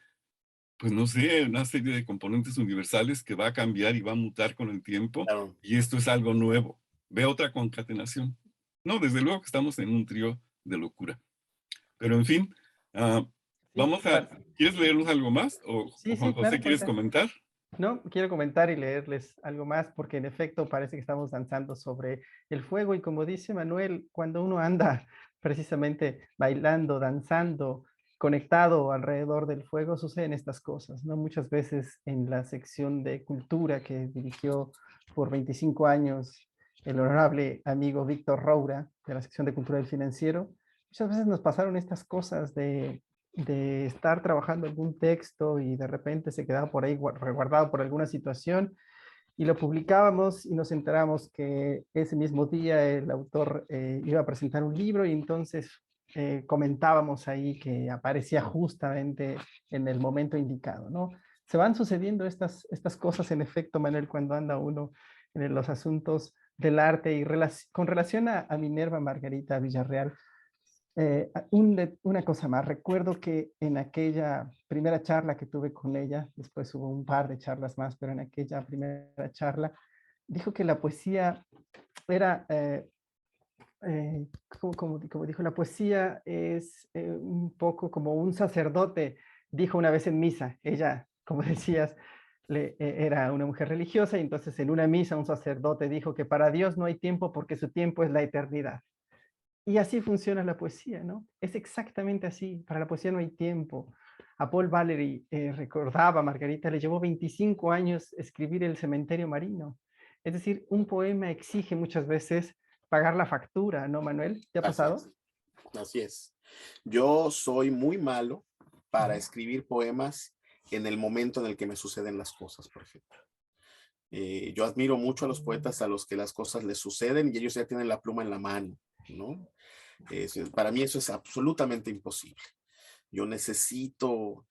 pues no sé, una serie de componentes universales que va a cambiar y va a mutar con el tiempo, Claro. y esto es algo nuevo. Ve otra concatenación. No, desde luego que estamos en un trío de locura. Pero en fin, ah, Sí, ¿quieres leernos algo más? O sí, Juan sí, José, claro, ¿quieres poeta. comentar? No, quiero comentar y leerles algo más porque en efecto parece que estamos danzando sobre el fuego y como dice Manuel, cuando uno anda precisamente bailando, danzando, conectado alrededor del fuego, suceden estas cosas, ¿no? Muchas veces en la sección de cultura que dirigió por 25 años el honorable amigo Víctor Roura de la sección de cultura del financiero, muchas veces nos pasaron estas cosas de estar trabajando algún texto y de repente se quedaba por ahí resguardado por alguna situación y lo publicábamos y nos enteramos que ese mismo día el autor iba a presentar un libro y entonces comentábamos ahí que aparecía justamente en el momento indicado, ¿no? Se van sucediendo estas cosas en efecto, Manuel, cuando anda uno en los asuntos del arte y con relación a Minerva Margarita Villarreal. Una cosa más, recuerdo que en aquella primera charla que tuve con ella, después hubo un par de charlas más, pero en aquella primera charla, dijo que la poesía era, como dijo, la poesía es un poco como un sacerdote, dijo una vez en misa, ella, como decías, era una mujer religiosa y entonces en una misa un sacerdote dijo que para Dios no hay tiempo porque su tiempo es la eternidad. Y así funciona la poesía, ¿no? Es exactamente así. Para la poesía no hay tiempo. A Paul Valéry recordaba, Margarita, le llevó 25 años escribir El cementerio marino. Es decir, un poema exige muchas veces pagar la factura, ¿no, Manuel? ¿Te ha Así pasado? es. Así es. Yo soy muy malo para escribir poemas en el momento en el que me suceden las cosas, por ejemplo. Yo admiro mucho a los poetas a los que las cosas les suceden y ellos ya tienen la pluma en la mano, ¿no? Para mí eso es absolutamente imposible. Yo necesito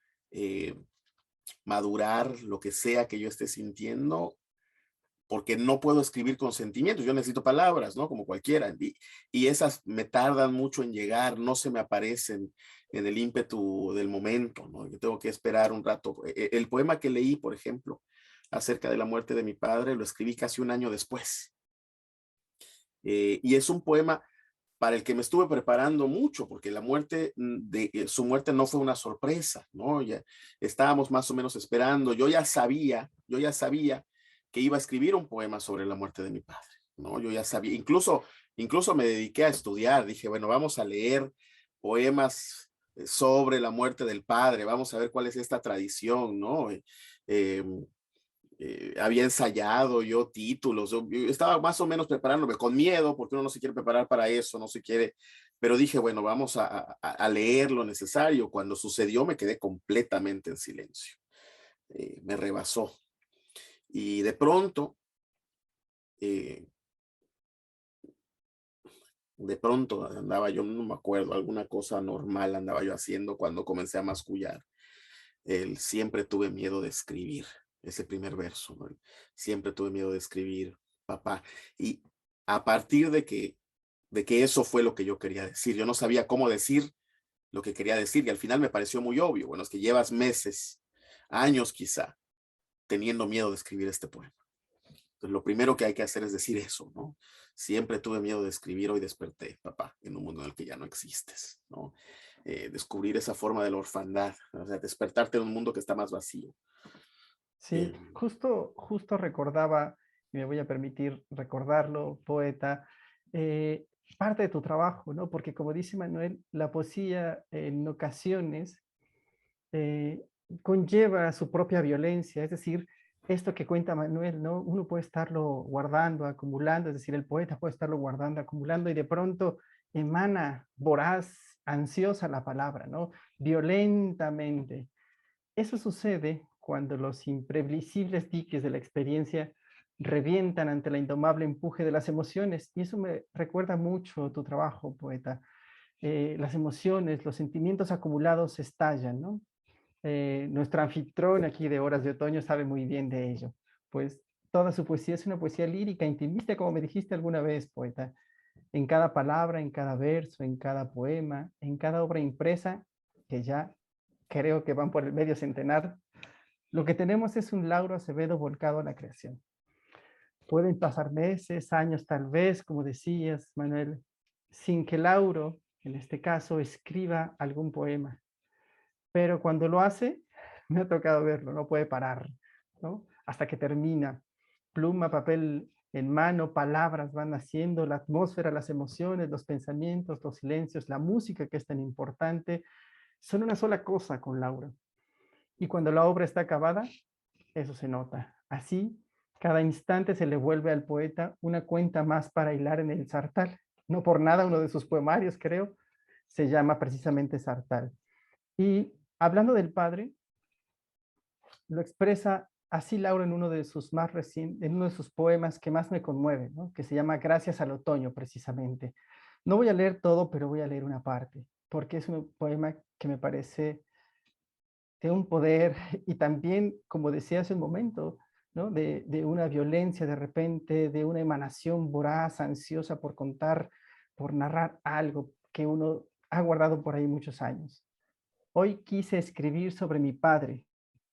madurar lo que sea que yo esté sintiendo porque no puedo escribir con sentimientos, yo necesito palabras, ¿no? Como cualquiera. Y esas me tardan mucho en llegar, no se me aparecen en el ímpetu del momento, ¿no? Yo tengo que esperar un rato. El poema que leí, por ejemplo, acerca de la muerte de mi padre, lo escribí casi un año después. Y es un poema para el que me estuve preparando mucho, porque la muerte su muerte no fue una sorpresa, ¿no? Ya estábamos más o menos esperando. Yo ya sabía que iba a escribir un poema sobre la muerte de mi padre, ¿no? Yo ya sabía, incluso me dediqué a estudiar. Dije, bueno, vamos a leer poemas sobre la muerte del padre, vamos a ver cuál es esta tradición, ¿no? Eh, había ensayado yo títulos, yo estaba más o menos preparándome con miedo, porque uno no se quiere preparar para eso, no se quiere, pero dije, bueno, vamos a leer lo necesario. Cuando sucedió me quedé completamente en silencio, me rebasó. Y eh, de pronto andaba yo, no me acuerdo, alguna cosa normal andaba yo haciendo cuando comencé a mascullar. Siempre tuve miedo de escribir, ese primer verso, ¿no? Siempre tuve miedo de escribir, papá. Y a partir de que eso fue lo que yo quería decir, yo no sabía cómo decir lo que quería decir y al final me pareció muy obvio. Bueno, es que llevas meses, años quizá, teniendo miedo de escribir este poema. Entonces, lo primero que hay que hacer es decir eso, ¿no? Siempre tuve miedo de escribir, hoy desperté, papá, en un mundo en el que ya no existes, ¿no? Descubrir esa forma de la orfandad, o sea, despertarte en un mundo que está más vacío. Sí, justo recordaba, y me voy a permitir recordarlo, poeta, eh, parte de tu trabajo, ¿no? Porque como dice Manuel, la poesía en ocasiones eh, conlleva su propia violencia, es decir, esto que cuenta Manuel, ¿no? Uno puede estarlo guardando, acumulando, es decir, el poeta puede estarlo guardando, acumulando y de pronto emana voraz, ansiosa la palabra, ¿no? Violentamente. Eso sucede cuando los imprevisibles diques de la experiencia revientan ante la indomable empuje de las emociones. Y eso me recuerda mucho tu trabajo, poeta. Las emociones, los sentimientos acumulados estallan, ¿no? Nuestro anfitrión aquí de Horas de Otoño sabe muy bien de ello, pues toda su poesía es una poesía lírica, intimista, como me dijiste alguna vez, poeta. En cada palabra, en cada verso, en cada poema, en cada obra impresa, que ya creo que van por el medio centenar, lo que tenemos es un Lauro Acevedo volcado a la creación. Pueden pasar meses, años tal vez, como decías, Manuel, sin que Lauro, en este caso, escriba algún poema. Pero cuando lo hace, me ha tocado verlo, no puede parar, ¿no? Hasta que termina. Pluma, papel en mano, palabras van haciendo, la atmósfera, las emociones, los pensamientos, los silencios, la música que es tan importante, son una sola cosa con Laura. Y cuando la obra está acabada, eso se nota. Así, cada instante se le vuelve al poeta una cuenta más para hilar en el sartal. No por nada uno de sus poemarios, creo, se llama precisamente Sartal. Y hablando del padre, lo expresa así Laura en uno de sus más recientes, en uno de sus poemas que más me conmueve, ¿no? Que se llama Gracias al otoño, precisamente. No voy a leer todo, pero voy a leer una parte, porque es un poema que me parece de un poder y también, como decía hace un momento, ¿no? De una violencia de repente, de una emanación voraz, ansiosa por contar, por narrar algo que uno ha guardado por ahí muchos años. Hoy quise escribir sobre mi padre,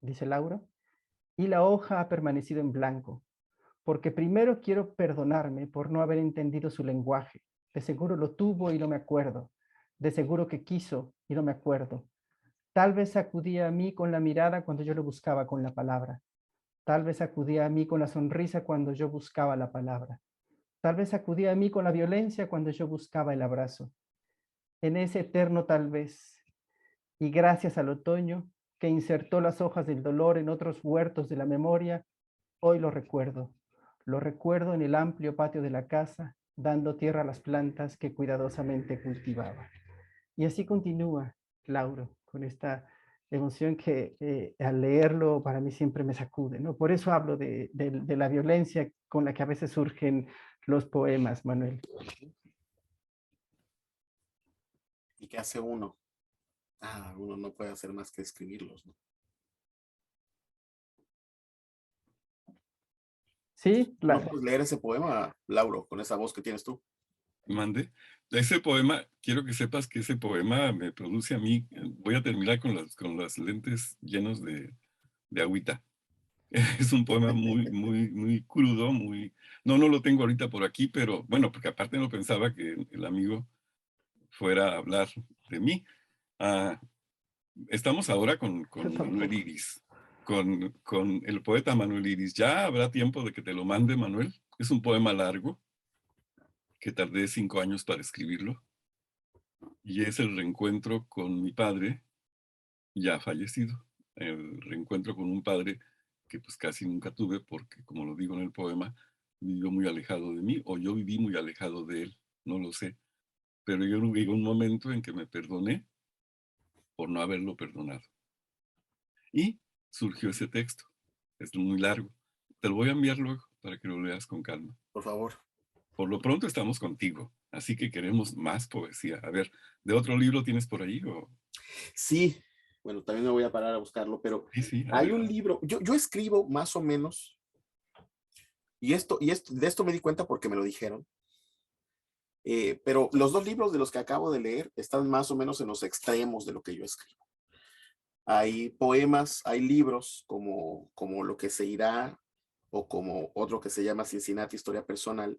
dice Laura, y la hoja ha permanecido en blanco, porque primero quiero perdonarme por no haber entendido su lenguaje. De seguro lo tuvo y no me acuerdo. De seguro que quiso y no me acuerdo. Tal vez acudía a mí con la mirada cuando yo lo buscaba con la palabra. Tal vez acudía a mí con la sonrisa cuando yo buscaba la palabra. Tal vez acudía a mí con la violencia cuando yo buscaba el abrazo. En ese eterno tal vez, y gracias al otoño que insertó las hojas del dolor en otros huertos de la memoria, hoy lo recuerdo. Lo recuerdo en el amplio patio de la casa, dando tierra a las plantas que cuidadosamente cultivaba. Y así continúa Lauro, con esta emoción que al leerlo para mí siempre me sacude, ¿no? Por eso hablo de la violencia con la que a veces surgen los poemas, Manuel. ¿Y qué hace uno? Uno no puede hacer más que escribirlos, ¿no? Sí, ¿No puedes leer ese poema, Lauro, con esa voz que tienes tú? Mande. Ese poema, quiero que sepas que ese poema me produce a mí, voy a terminar con las lentes llenos de agüita. Es un poema muy, muy, muy crudo, muy... No, no lo tengo ahorita por aquí, pero bueno, porque aparte no pensaba que el amigo fuera a hablar de mí. Ah, estamos ahora con Manuel tampoco. Iris, con el poeta Manuel Iris. Ya habrá tiempo de que te lo mande, Manuel. Es un poema largo, que tardé 5 años para escribirlo, y es el reencuentro con mi padre, ya fallecido. El reencuentro con un padre que pues casi nunca tuve porque, como lo digo en el poema, vivió muy alejado de mí, o yo viví muy alejado de él, no lo sé. Pero yo llegó un momento en que me perdoné por no haberlo perdonado. Y surgió ese texto. Es muy largo. Te lo voy a enviar luego para que lo leas con calma. Por favor. Por lo pronto estamos contigo, así que queremos más poesía. A ver, ¿de otro libro tienes por ahí? O... Sí, bueno, también me voy a parar a buscarlo, pero Sí, sí, hay un adelante. libro, yo escribo más o menos, de esto me di cuenta porque me lo dijeron, pero los dos libros de los que acabo de leer están más o menos en los extremos de lo que yo escribo. Hay poemas, hay libros como Lo que se irá o como otro que se llama Cincinnati, Historia Personal,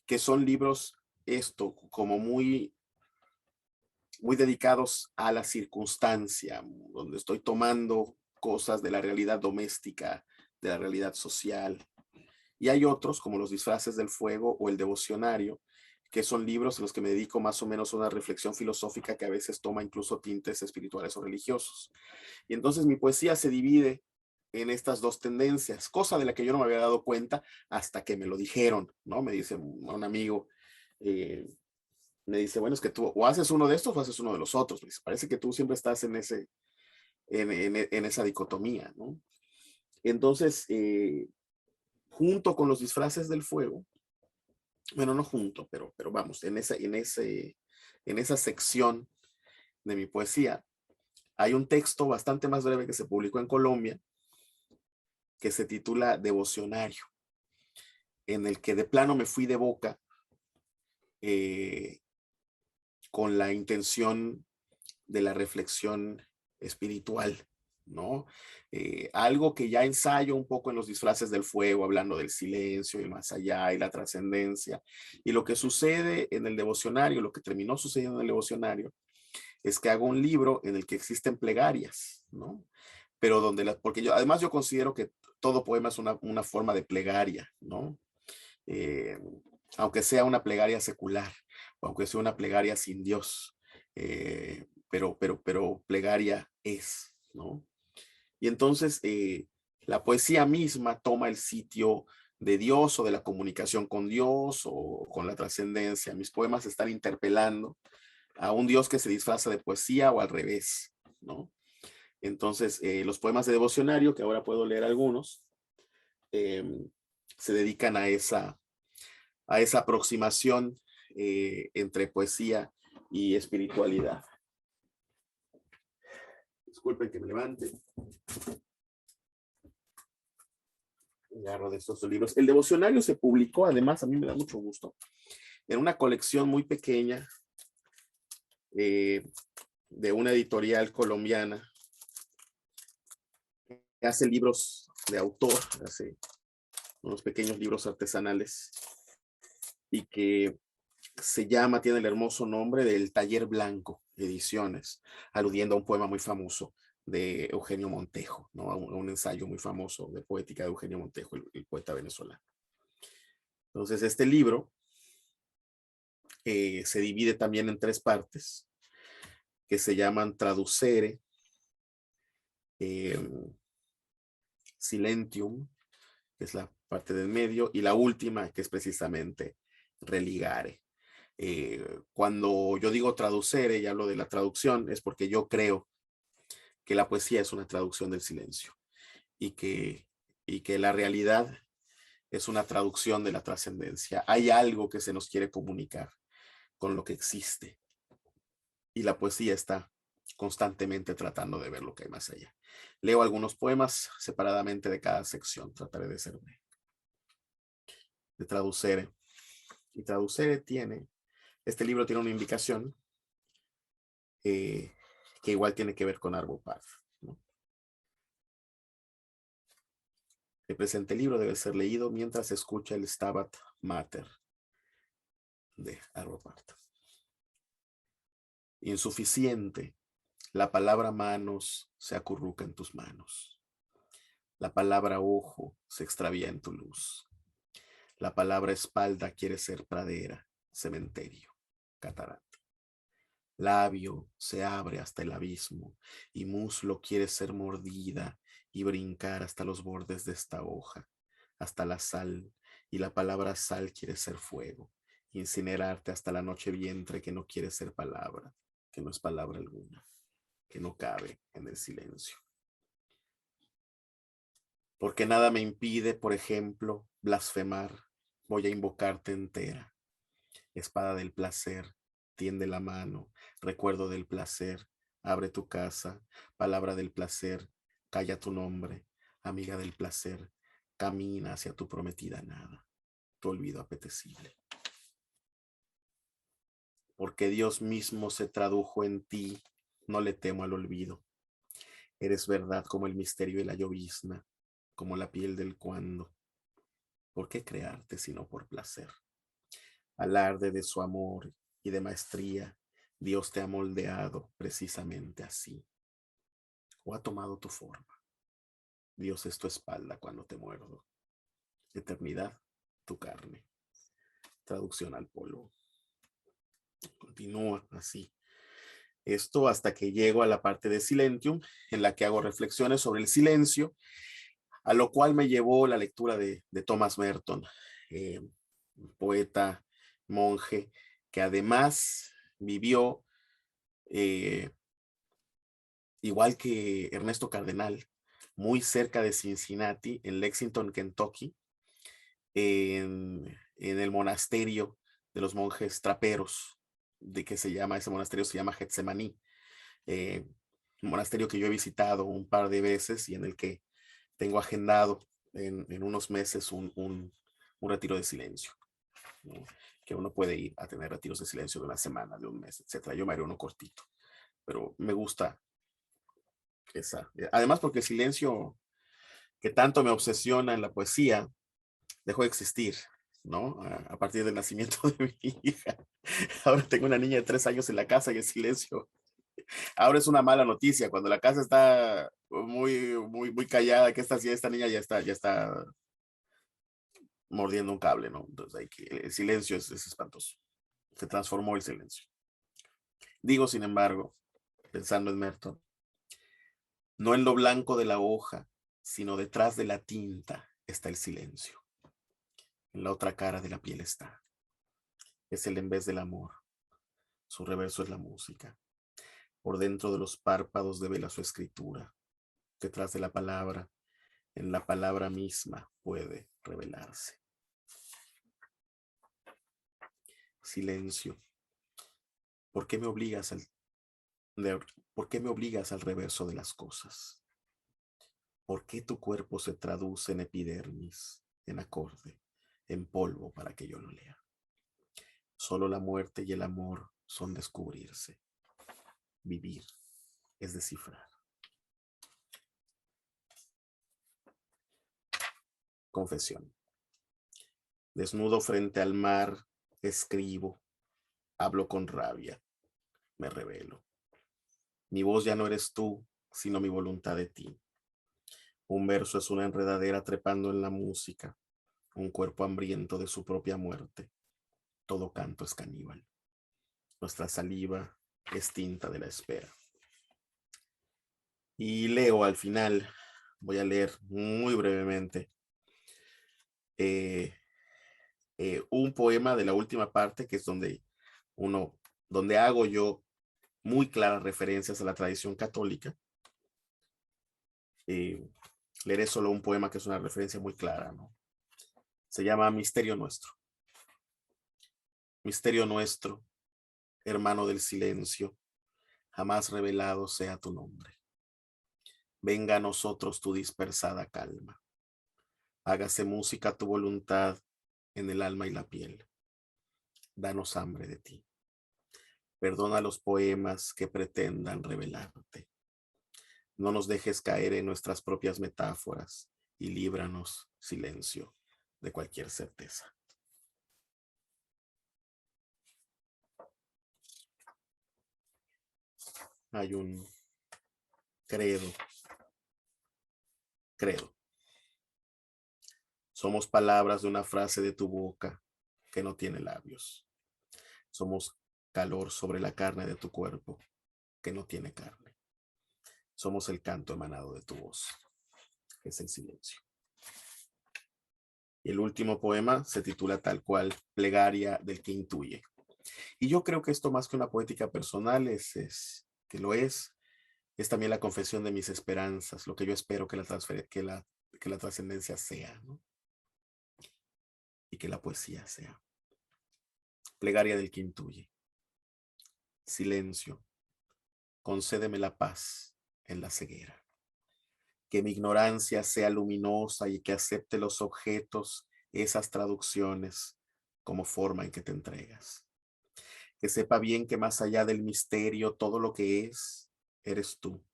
que son libros como muy dedicados a la circunstancia, donde estoy tomando cosas de la realidad doméstica, de la realidad social. Y hay otros, como Los disfraces del fuego o El devocionario, que son libros en los que me dedico más o menos a una reflexión filosófica que a veces toma incluso tintes espirituales o religiosos. Y entonces mi poesía se divide en estas dos tendencias, cosa de la que yo no me había dado cuenta hasta que me lo dijeron, ¿no? Me dice un amigo, me dice, bueno, es que tú o haces uno de estos o haces uno de los otros. Me dice, parece que tú siempre estás en esa dicotomía, ¿no? Entonces, junto con los disfraces del fuego, bueno, no junto, pero vamos, en esa sección de mi poesía, hay un texto bastante más breve que se publicó en Colombia, que se titula Devocionario, en el que de plano me fui de boca con la intención de la reflexión espiritual, ¿no? Algo que ya ensayo un poco en los disfraces del fuego, hablando del silencio y el más allá y la trascendencia. Y lo que sucede en el devocionario, lo que terminó sucediendo en el devocionario, es que hago un libro en el que existen plegarias, ¿no? Pero porque además yo considero que todo poema es una forma de plegaria, ¿no? Eh, aunque sea una plegaria secular, o aunque sea una plegaria sin Dios, pero plegaria es, ¿no? Y entonces la poesía misma toma el sitio de Dios o de la comunicación con Dios o con la trascendencia. Mis poemas están interpelando a un Dios que se disfraza de poesía o al revés, ¿no? Entonces, los poemas de devocionario, que ahora puedo leer algunos, se dedican a esa aproximación entre poesía y espiritualidad. Disculpen que me levante. Agarro de estos libros. El devocionario se publicó, además, a mí me da mucho gusto, en una colección muy pequeña de una editorial colombiana que hace libros de autor, hace unos pequeños libros artesanales y que tiene el hermoso nombre del Taller Blanco Ediciones, aludiendo a un poema muy famoso de Eugenio Montejo, ¿no? A un ensayo muy famoso de poética de Eugenio Montejo, el poeta venezolano. Entonces, este libro se divide también en 3 partes que se llaman Traducere, Silentium, que es la parte del medio, y la última, que es precisamente Religare. Cuando yo digo traducere y hablo de la traducción, es porque yo creo que la poesía es una traducción del silencio y que la realidad es una traducción de la trascendencia. Hay algo que se nos quiere comunicar con lo que existe y la poesía está constantemente tratando de ver lo que hay más allá. Leo algunos poemas separadamente de cada sección, trataré de ser de traducere. Y traducere este libro tiene una indicación que igual tiene que ver con Arvo Pärt, ¿no? El presente libro debe ser leído mientras se escucha el Stabat Mater de Arvo Pärt. Insuficiente, la palabra manos se acurruca en tus manos. La palabra ojo se extravía en tu luz. La palabra espalda quiere ser pradera, cementerio, catarata. Labio se abre hasta el abismo y muslo quiere ser mordida y brincar hasta los bordes de esta hoja, hasta la sal, y la palabra sal quiere ser fuego, incinerarte hasta la noche vientre que no quiere ser palabra, que no es palabra alguna, que no cabe en el silencio. Porque nada me impide, por ejemplo, blasfemar, voy a invocarte entera. Espada del placer, tiende la mano, recuerdo del placer, abre tu casa, palabra del placer, calla tu nombre, amiga del placer, camina hacia tu prometida nada, tu olvido apetecible. Porque Dios mismo se tradujo en ti, no le temo al olvido. Eres verdad como el misterio y la llovizna, como la piel del cuando. ¿Por qué crearte sino por placer? Alarde de su amor y de maestría, Dios te ha moldeado precisamente así. O ha tomado tu forma. Dios es tu espalda cuando te muerdo. Eternidad, tu carne. Traducción al polvo. Continúa así. Esto hasta que llego a la parte de Silentium, en la que hago reflexiones sobre el silencio, a lo cual me llevó la lectura de Thomas Merton, poeta, monje, que además vivió igual que Ernesto Cardenal, muy cerca de Cincinnati, en Lexington, Kentucky, en el monasterio de los monjes traperos, ese monasterio se llama Getsemaní, un monasterio que yo he visitado un par de veces y en el que tengo agendado en unos meses un retiro de silencio, ¿no? Que uno puede ir a tener retiros de silencio de una semana, de un mes, etcétera. Yo me haré uno cortito, pero me gusta esa. Además, porque el silencio que tanto me obsesiona en la poesía dejó de existir, ¿no? A partir del nacimiento de mi hija. Ahora tengo una niña de 3 años en la casa y el silencio. Ahora es una mala noticia cuando la casa está muy callada, que esta niña ya está mordiendo un cable, ¿no? Entonces el silencio es espantoso. Se transformó el silencio. Digo, sin embargo, pensando en Merton, no en lo blanco de la hoja, sino detrás de la tinta está el silencio. En la otra cara de la piel está. Es el en vez del amor. Su reverso es la música. Por dentro de los párpados devela su escritura. Detrás de la palabra, en la palabra misma puede revelarse. Silencio. ¿Por qué me obligas ¿Por qué me obligas al reverso de las cosas? ¿Por qué tu cuerpo se traduce en epidermis, en acorde, en polvo para que yo lo lea? Solo la muerte y el amor son descubrirse. Vivir es descifrar. Confesión. Desnudo frente al mar, escribo, hablo con rabia, me revelo. Mi voz ya no eres tú, sino mi voluntad de ti. Un verso es una enredadera trepando en la música, un cuerpo hambriento de su propia muerte. Todo canto es caníbal. Nuestra saliva es tinta de la espera. Y leo al final, voy a leer muy brevemente un poema de la última parte, que es donde hago yo muy claras referencias a la tradición católica. Leeré solo un poema que es una referencia muy clara, ¿no? Se llama Misterio Nuestro. Misterio nuestro, hermano del silencio, jamás revelado sea tu nombre. Venga a nosotros tu dispersada calma. Hágase música tu voluntad en el alma y la piel. Danos hambre de ti. Perdona los poemas que pretendan revelarte. No nos dejes caer en nuestras propias metáforas y líbranos, silencio, de cualquier certeza. Hay un credo. Somos palabras de una frase de tu boca que no tiene labios. Somos calor sobre la carne de tu cuerpo que no tiene carne. Somos el canto emanado de tu voz, que es el silencio. Y el último poema se titula tal cual, Plegaria del que intuye. Y yo creo que esto, más que una poética personal, es también la confesión de mis esperanzas, lo que yo espero que la trascendencia sea, ¿no? Y que la poesía sea. Plegaria del que intuye. Silencio, concédeme la paz en la ceguera. Que mi ignorancia sea luminosa y que acepte los objetos, esas traducciones, como forma en que te entregas. Que sepa bien que más allá del misterio, todo lo que es, eres tú.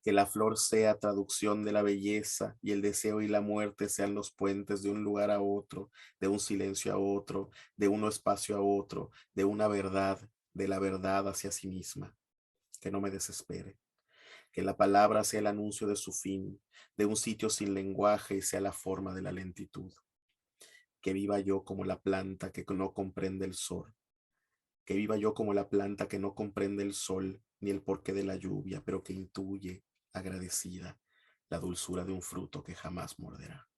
Que la flor sea traducción de la belleza y el deseo y la muerte sean los puentes de un lugar a otro, de un silencio a otro, de un espacio a otro, de una verdad, de la verdad hacia sí misma. Que no me desespere. Que la palabra sea el anuncio de su fin, de un sitio sin lenguaje y sea la forma de la lentitud. Que viva yo como la planta que no comprende el sol. Que viva yo como la planta que no comprende el sol ni el porqué de la lluvia, pero que intuye, agradecida, la dulzura de un fruto que jamás morderá.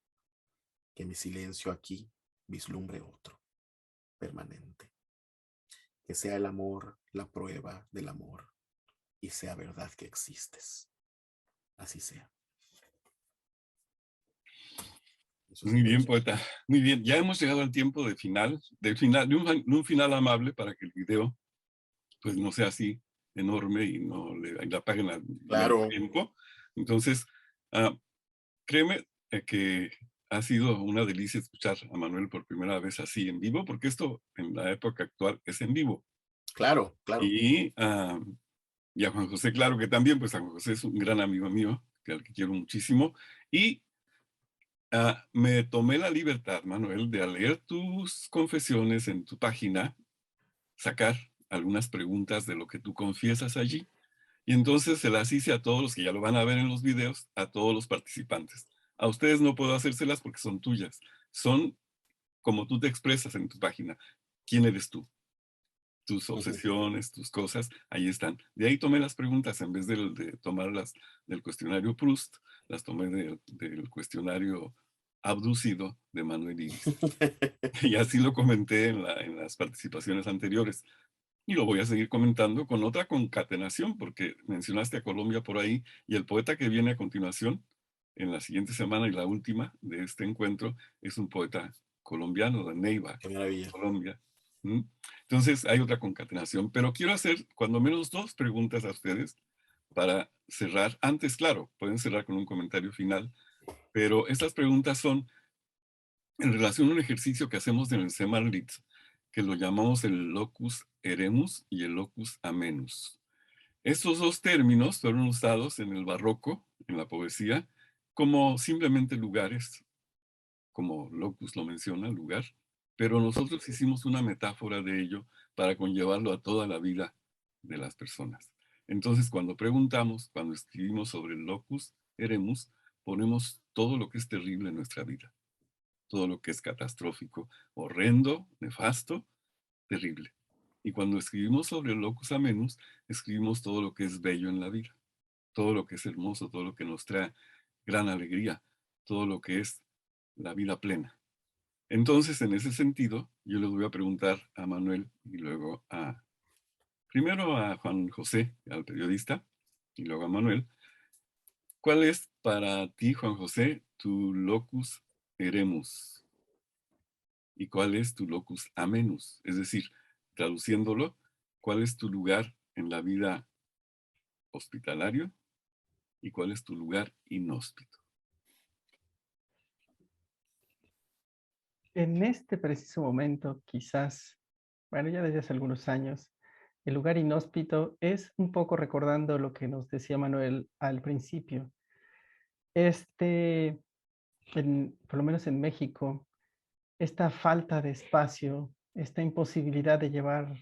Que mi silencio aquí vislumbre otro, permanente. Que sea el amor la prueba del amor. y sea verdad que existes. Así sea. Eso es Muy bien, entonces. poeta. Muy bien. Ya hemos llegado al tiempo de final, de un final amable para que el video pues no sea así enorme y no le apaguen al menos Claro. tiempo. Entonces, ah, créeme que ha sido una delicia escuchar a Manuel por primera vez así en vivo, porque esto en la época actual es en vivo. Claro, claro. Y a Juan José, claro que también, pues Juan José es un gran amigo mío, que al que quiero muchísimo. Y me tomé la libertad, Manuel, de al leer tus confesiones en tu página, sacar algunas preguntas de lo que tú confiesas allí. Y entonces se las hice a todos los que ya lo van a ver en los videos, a todos los participantes. A ustedes no puedo hacérselas porque son tuyas. Son como tú te expresas en tu página. ¿Quién eres tú? Tus Ujú. obsesiones, tus cosas, ahí están. De ahí tomé las preguntas, en vez de tomarlas del cuestionario Proust, las tomé del cuestionario abducido de Manuel Iris. Y así lo comenté en las participaciones anteriores. Y lo voy a seguir comentando con otra concatenación, porque mencionaste a Colombia por ahí, y el poeta que viene a continuación, en la siguiente semana y la última de este encuentro, es un poeta colombiano de Neiva, Qué maravilla. Colombia. ¿Mm? Entonces hay otra concatenación, pero quiero hacer cuando menos dos preguntas a ustedes para cerrar. Antes, claro, pueden cerrar con un comentario final, pero estas preguntas son en relación a un ejercicio que hacemos en el Semarlit, que lo llamamos el locus eremus y el locus amenus. Estos dos términos fueron usados en el barroco, en la poesía, como simplemente lugares, como locus lo menciona, lugar, pero nosotros hicimos una metáfora de ello para conllevarlo a toda la vida de las personas. Entonces, cuando preguntamos, cuando escribimos sobre el locus eremus, ponemos todo lo que es terrible en nuestra vida, todo lo que es catastrófico, horrendo, nefasto, terrible. Y cuando escribimos sobre el locus amenus, escribimos todo lo que es bello en la vida, todo lo que es hermoso, todo lo que nos trae gran alegría, todo lo que es la vida plena. Entonces, en ese sentido, yo les voy a preguntar a Manuel y luego primero a Juan José, al periodista, y luego a Manuel. ¿Cuál es para ti, Juan José, tu locus eremus? ¿Y cuál es tu locus amenus? Es decir, traduciéndolo, ¿cuál es tu lugar en la vida hospitalario y cuál es tu lugar inhóspito? En este preciso momento, quizás, bueno, ya desde hace algunos años, el lugar inhóspito es un poco recordando lo que nos decía Manuel al principio. Este, por lo menos en México, esta falta de espacio, esta imposibilidad de llevar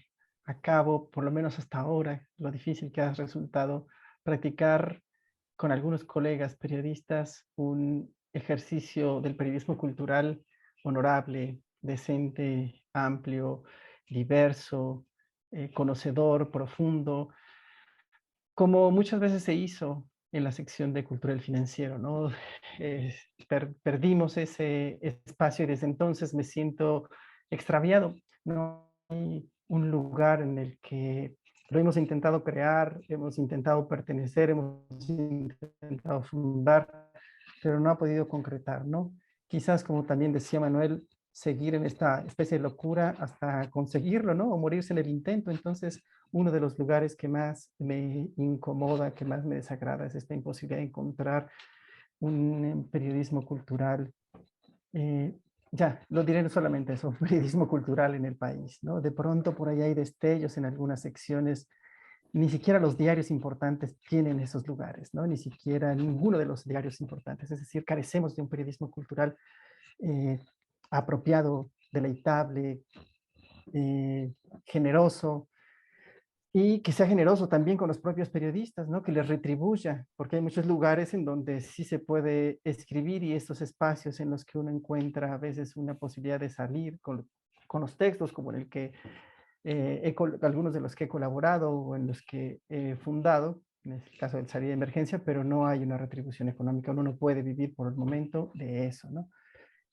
a cabo, por lo menos hasta ahora, lo difícil que ha resultado practicar con algunos colegas periodistas un ejercicio del periodismo cultural honorable, decente, amplio, diverso, conocedor, profundo, como muchas veces se hizo en la sección de Cultural Financiero, ¿no? Perdimos ese espacio y desde entonces me siento extraviado. No hay un lugar en el que lo hemos intentado crear, hemos intentado pertenecer, hemos intentado fundar, pero no ha podido concretar, ¿no? Quizás, como también decía Manuel, seguir en esta especie de locura hasta conseguirlo, ¿no? O morirse en el intento. Entonces, uno de los lugares que más me incomoda, que más me desagrada, es esta imposibilidad de encontrar un periodismo cultural. eh, ya, lo diré no solamente eso, periodismo cultural en el país, ¿no? De pronto por ahí hay destellos en algunas secciones, ni siquiera los diarios importantes tienen esos lugares, ¿no? Ni siquiera ninguno de los diarios importantes, es decir, carecemos de un periodismo cultural eh, apropiado, deleitable, generoso, y que sea generoso también con los propios periodistas, ¿no? Que les retribuya, porque hay muchos lugares en donde sí se puede escribir y estos espacios en los que uno encuentra a veces una posibilidad de salir con los textos, como en el que algunos de los que he colaborado o en los que he fundado, en el caso del Salir de Emergencia, pero no hay una retribución económica, uno no puede vivir por el momento de eso, ¿no?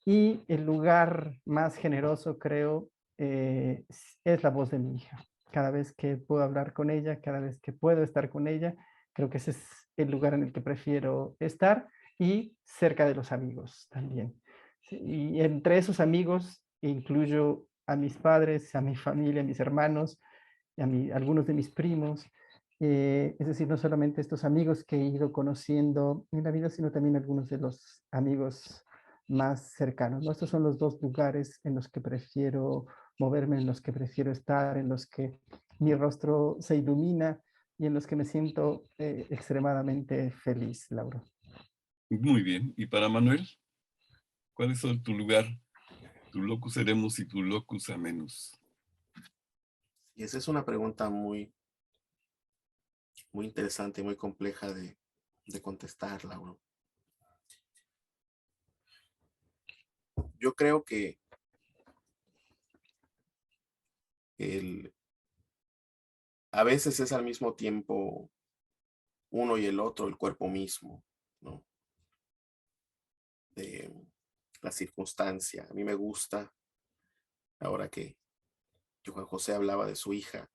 Y el lugar más generoso, creo, es la voz de mi hija. cada vez que puedo hablar con ella, cada vez que puedo estar con ella. Creo que ese es el lugar en el que prefiero estar y cerca de los amigos también. Sí, y entre esos amigos incluyo a mis padres, a mi familia, a mis hermanos, algunos de mis primos. Es decir, no solamente estos amigos que he ido conociendo en la vida, sino también algunos de los amigos más cercanos, ¿no? Estos son los dos lugares en los que prefiero moverme, en los que prefiero estar, en los que mi rostro se ilumina y en los que me siento extremadamente feliz, Laura. Muy bien. ¿Y para Manuel? ¿Cuáles son tu lugar, tu locus eremus y tu locus amenus? Y esa es una pregunta muy, muy interesante, muy compleja de contestar, Laura. Yo creo que a veces es al mismo tiempo uno y el otro, el cuerpo mismo, ¿no? De la circunstancia. A mí me gusta, ahora que Juan José hablaba de su hija,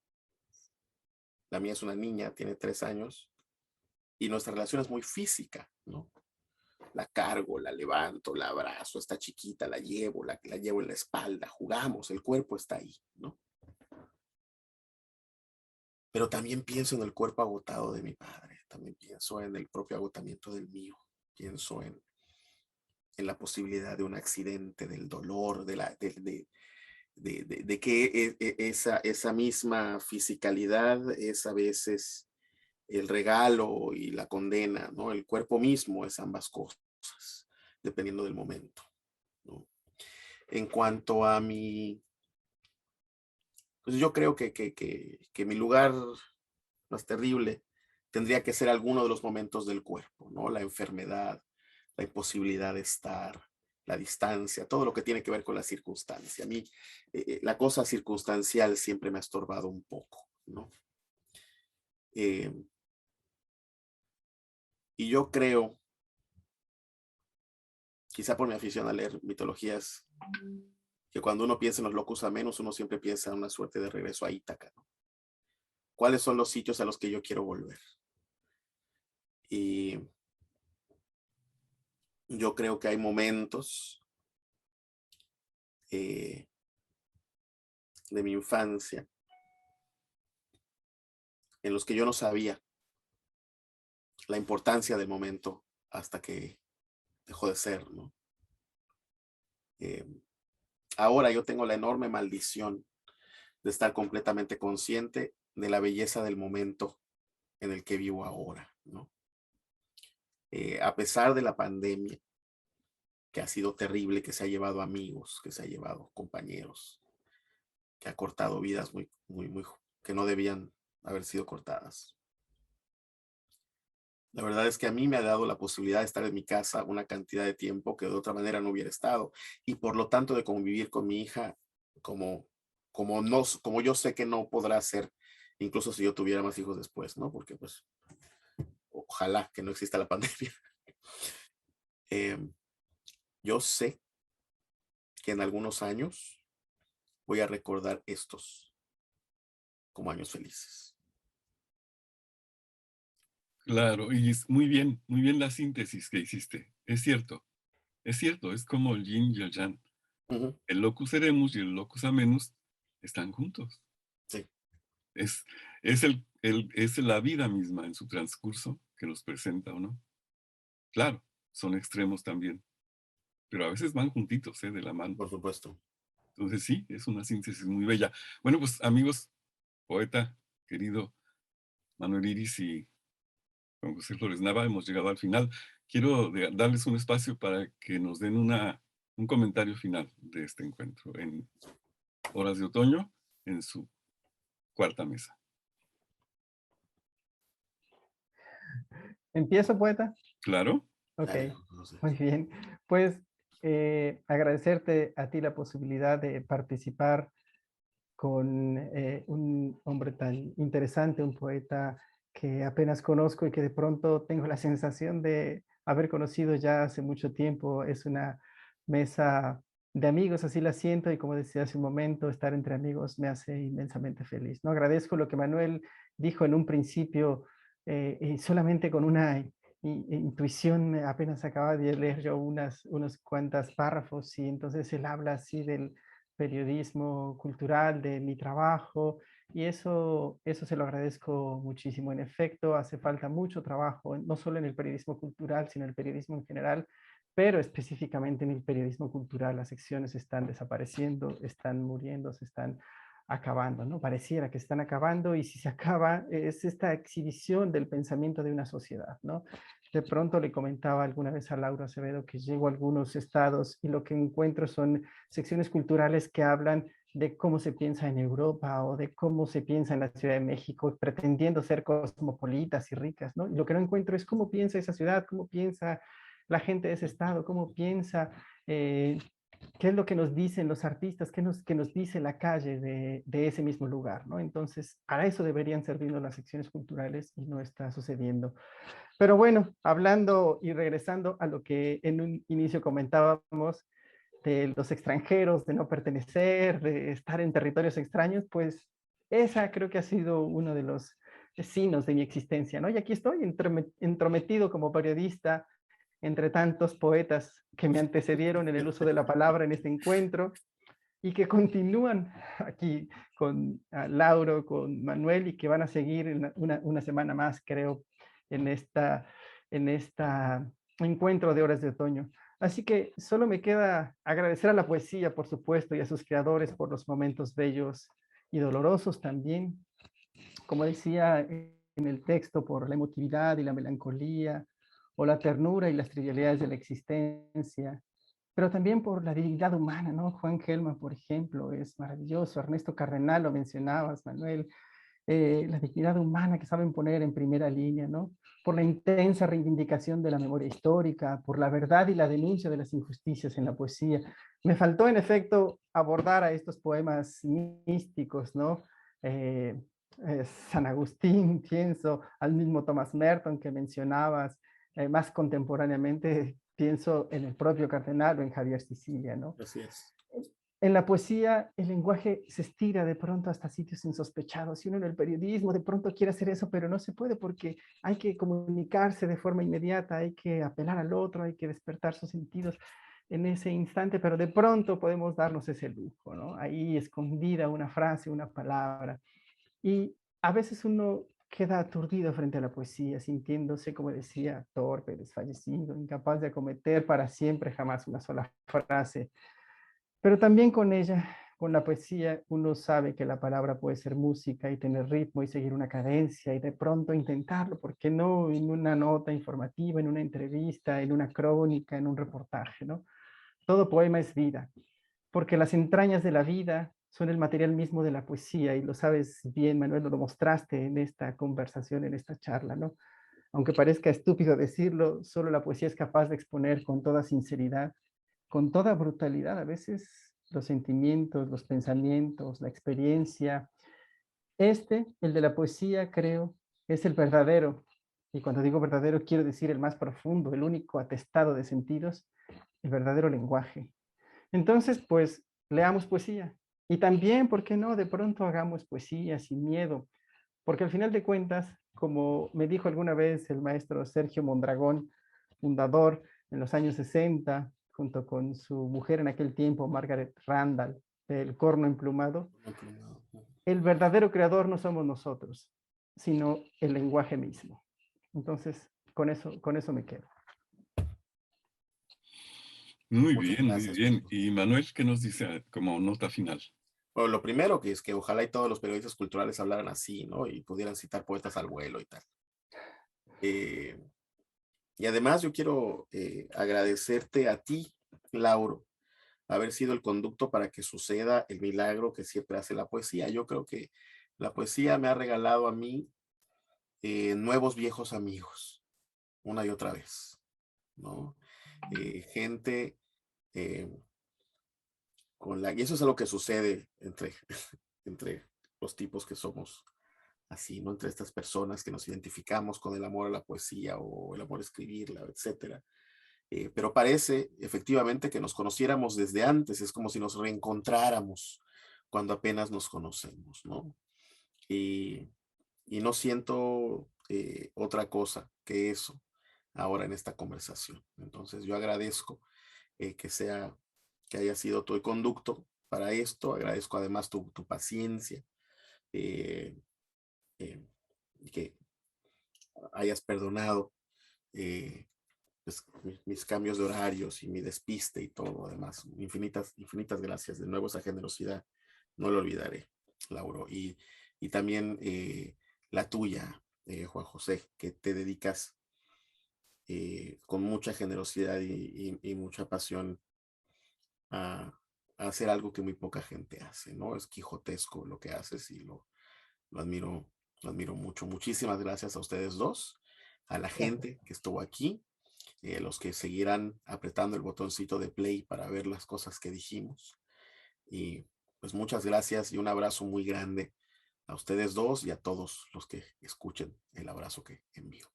la mía es una niña, tiene 3 años, y nuestra relación es muy física, ¿no? La cargo, la levanto, la abrazo, está chiquita, la llevo en la espalda, jugamos, el cuerpo está ahí, ¿no? Pero también pienso en el cuerpo agotado de mi padre, también pienso en el propio agotamiento del mío, pienso en la posibilidad de un accidente, del dolor, de que esa misma fisicalidad es a veces el regalo y la condena, ¿no? El cuerpo mismo es ambas cosas, dependiendo del momento, ¿no? En cuanto a pues yo creo que mi lugar más terrible tendría que ser alguno de los momentos del cuerpo, ¿no? La enfermedad, la imposibilidad de estar, la distancia, todo lo que tiene que ver con la circunstancia. A mí, la cosa circunstancial siempre me ha estorbado un poco, ¿no? Eh, y yo creo, quizá por mi afición a leer mitologías, que cuando uno piensa en los locus amenus, uno siempre piensa en una suerte de regreso a Ítaca, ¿no? ¿Cuáles son los sitios a los que yo quiero volver? Y yo creo que hay momentos eh, de mi infancia en los que yo no sabía la importancia del momento hasta que dejó de ser, ¿no? Eh, Ahora yo tengo la enorme maldición de estar completamente consciente de la belleza del momento en el que vivo ahora, ¿no? A pesar de la pandemia, que ha sido terrible, que se ha llevado amigos, que se ha llevado compañeros, que ha cortado vidas muy, muy, muy, que no debían haber sido cortadas. La verdad es que a mí me ha dado la posibilidad de estar en mi casa una cantidad de tiempo que de otra manera no hubiera estado, y por lo tanto de convivir con mi hija como, como yo sé que no podrá ser, incluso si yo tuviera más hijos después, ¿no? Porque pues ojalá que no exista la pandemia. Eh, yo sé que en algunos años voy a recordar estos como años felices. Claro, y es muy bien la síntesis que hiciste. Es cierto, es como el yin y el yang. Ujú, El locus eremus y el locus amenus están juntos. sí, Es, es la vida misma en su transcurso que los presenta, ¿o no? Claro, son extremos también, pero a veces van juntitos, ¿eh? De la mano. por supuesto. Entonces sí, es una síntesis muy bella. Bueno, pues amigos, poeta, querido Manuel Iris y Juan José Flores Nava, hemos llegado al final. Quiero darles un espacio para que nos den un comentario final de este encuentro en Horas de Otoño, en su cuarta mesa. ¿Empiezo, poeta? ¿Claro? Ok, Dale, no sé. muy bien. Pues agradecerte a ti la posibilidad de participar con un hombre tan interesante, un poeta que apenas conozco y que de pronto tengo la sensación de haber conocido ya hace mucho tiempo. Es una mesa de amigos, así la siento y como decía hace un momento, estar entre amigos me hace inmensamente feliz, ¿no? Agradezco lo que Manuel dijo en un principio, y solamente con una intuición, apenas acababa de leer yo unos cuantas párrafos y entonces él habla así del periodismo cultural, de mi trabajo y eso se lo agradezco muchísimo. En efecto, hace falta mucho trabajo, no solo en el periodismo cultural, sino en el periodismo en general, pero específicamente en el periodismo cultural las secciones están desapareciendo, están muriendo, se están acabando, ¿no? Pareciera que están acabando y si se acaba es esta exhibición del pensamiento de una sociedad, ¿no? De pronto le comentaba alguna vez a Laura Acevedo que llego a algunos estados y lo que encuentro son secciones culturales que hablan de cómo se piensa en Europa o de cómo se piensa en la Ciudad de México, pretendiendo ser cosmopolitas y ricas, ¿no? Y lo que no encuentro es cómo piensa esa ciudad, cómo piensa la gente de ese estado, cómo piensa, qué es lo que nos dicen los artistas, qué nos dice la calle de ese mismo lugar, ¿no? Entonces, para eso deberían servirnos las secciones culturales y no está sucediendo. Pero bueno, hablando y regresando a lo que en un inicio comentábamos de los extranjeros, de no pertenecer, de estar en territorios extraños, pues esa creo que ha sido uno de los signos de mi existencia, ¿no? Y aquí estoy entrometido como periodista entre tantos poetas que me antecedieron en el uso de la palabra en este encuentro y que continúan aquí con Lauro, con Manuel y que van a seguir en una semana más, creo, en esta encuentro de Horas de Otoño. Así que solo me queda agradecer a la poesía, por supuesto, y a sus creadores por los momentos bellos y dolorosos también. Como decía en el texto, por la emotividad y la melancolía, o la ternura y las trivialidades de la existencia, pero también por la dignidad humana, ¿no? Juan Gelman, por ejemplo, es maravilloso. Ernesto Cardenal, lo mencionabas, Manuel, la dignidad humana que saben poner en primera línea, ¿no? Por la intensa reivindicación de la memoria histórica, por la verdad y la denuncia de las injusticias en la poesía. Me faltó, en efecto, abordar a estos poemas místicos, ¿no? Eh, San Agustín, pienso, al mismo Thomas Merton que mencionabas, más contemporáneamente pienso en el propio Cardenal o en Javier Sicilia, ¿no? Así es. En la poesía el lenguaje se estira de pronto hasta sitios insospechados y uno en el periodismo de pronto quiere hacer eso, pero no se puede porque hay que comunicarse de forma inmediata, hay que apelar al otro, hay que despertar sus sentidos en ese instante, pero de pronto podemos darnos ese lujo, ¿no? Ahí escondida una frase, una palabra. Y a veces uno queda aturdido frente a la poesía, sintiéndose, como decía, torpe, desfallecido, incapaz de acometer para siempre jamás una sola frase. Pero también con ella, con la poesía, uno sabe que la palabra puede ser música y tener ritmo y seguir una cadencia y de pronto intentarlo, ¿por qué no? En una nota informativa, en una entrevista, en una crónica, en un reportaje, ¿no? Todo poema es vida, porque las entrañas de la vida son el material mismo de la poesía y lo sabes bien, Manuel, lo mostraste en esta conversación, en esta charla, ¿no? Aunque parezca estúpido decirlo, solo la poesía es capaz de exponer con toda sinceridad, con toda brutalidad, a veces los sentimientos, los pensamientos, la experiencia. El de la poesía, creo, es el verdadero. Y cuando digo verdadero, quiero decir el más profundo, el único atestado de sentidos, el verdadero lenguaje. Entonces, pues, leamos poesía. Y también, ¿por qué no? De pronto hagamos poesía sin miedo. Porque al final de cuentas, como me dijo alguna vez el maestro Sergio Mondragón, fundador en los años 60, junto con su mujer en aquel tiempo, Margaret Randall, del Corno Emplumado, el verdadero creador no somos nosotros, sino el lenguaje mismo. Entonces, con eso me quedo. Muy Muchas bien, muy gracias. bien. Y Manuel, ¿qué nos dice como nota final? Bueno, lo primero que es que ojalá y todos los periodistas culturales hablaran así, ¿no? Y pudieran citar poetas al vuelo y tal. Eh, y además yo quiero agradecerte a ti, Lauro, haber sido el conducto para que suceda el milagro que siempre hace la poesía. Yo creo que la poesía me ha regalado a mí nuevos viejos amigos, una y otra vez, ¿no? Gente eh, y eso es algo que sucede entre, entre los tipos que somos así, ¿no? Entre estas personas que nos identificamos con el amor a la poesía o el amor a escribirla, etcétera. pero parece efectivamente que nos conociéramos desde antes, es como si nos reencontráramos cuando apenas nos conocemos, ¿no? Y no siento otra cosa que eso ahora en esta conversación. Entonces yo agradezco que haya sido tu conducto para esto, agradezco además tu paciencia, eh, y que hayas perdonado pues, mis cambios de horarios y mi despiste y todo, además, infinitas gracias. De nuevo, esa generosidad no lo olvidaré, Lauro. Y también la tuya, Juan José, que te dedicas con mucha generosidad y mucha pasión a hacer algo que muy poca gente hace, ¿no? Es quijotesco lo que haces y lo admiro mucho. Muchísimas gracias a ustedes dos, a la gente que estuvo aquí, los que seguirán apretando el botoncito de play para ver las cosas que dijimos. Y pues muchas gracias y un abrazo muy grande a ustedes dos y a todos los que escuchen el abrazo que envío.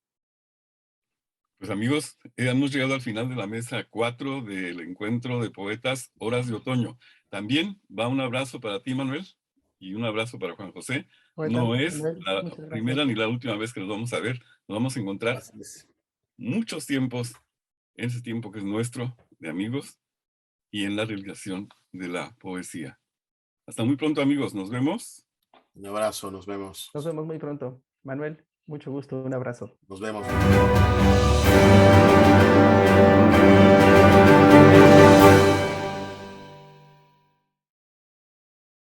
Pues amigos, hemos llegado al final de la mesa 4 del encuentro de poetas Horas de Otoño. También va un abrazo para ti, Manuel, y un abrazo para Juan José. Poeta No es Manuel, la muchas gracias. primera ni la última vez que nos vamos a ver. Nos vamos a encontrar Gracias. muchos tiempos, en ese tiempo que es nuestro, de amigos, y en la realización de la poesía. Hasta muy pronto, amigos. Nos vemos. Un abrazo, nos vemos. Nos vemos muy pronto. Manuel, mucho gusto, un abrazo. Nos vemos.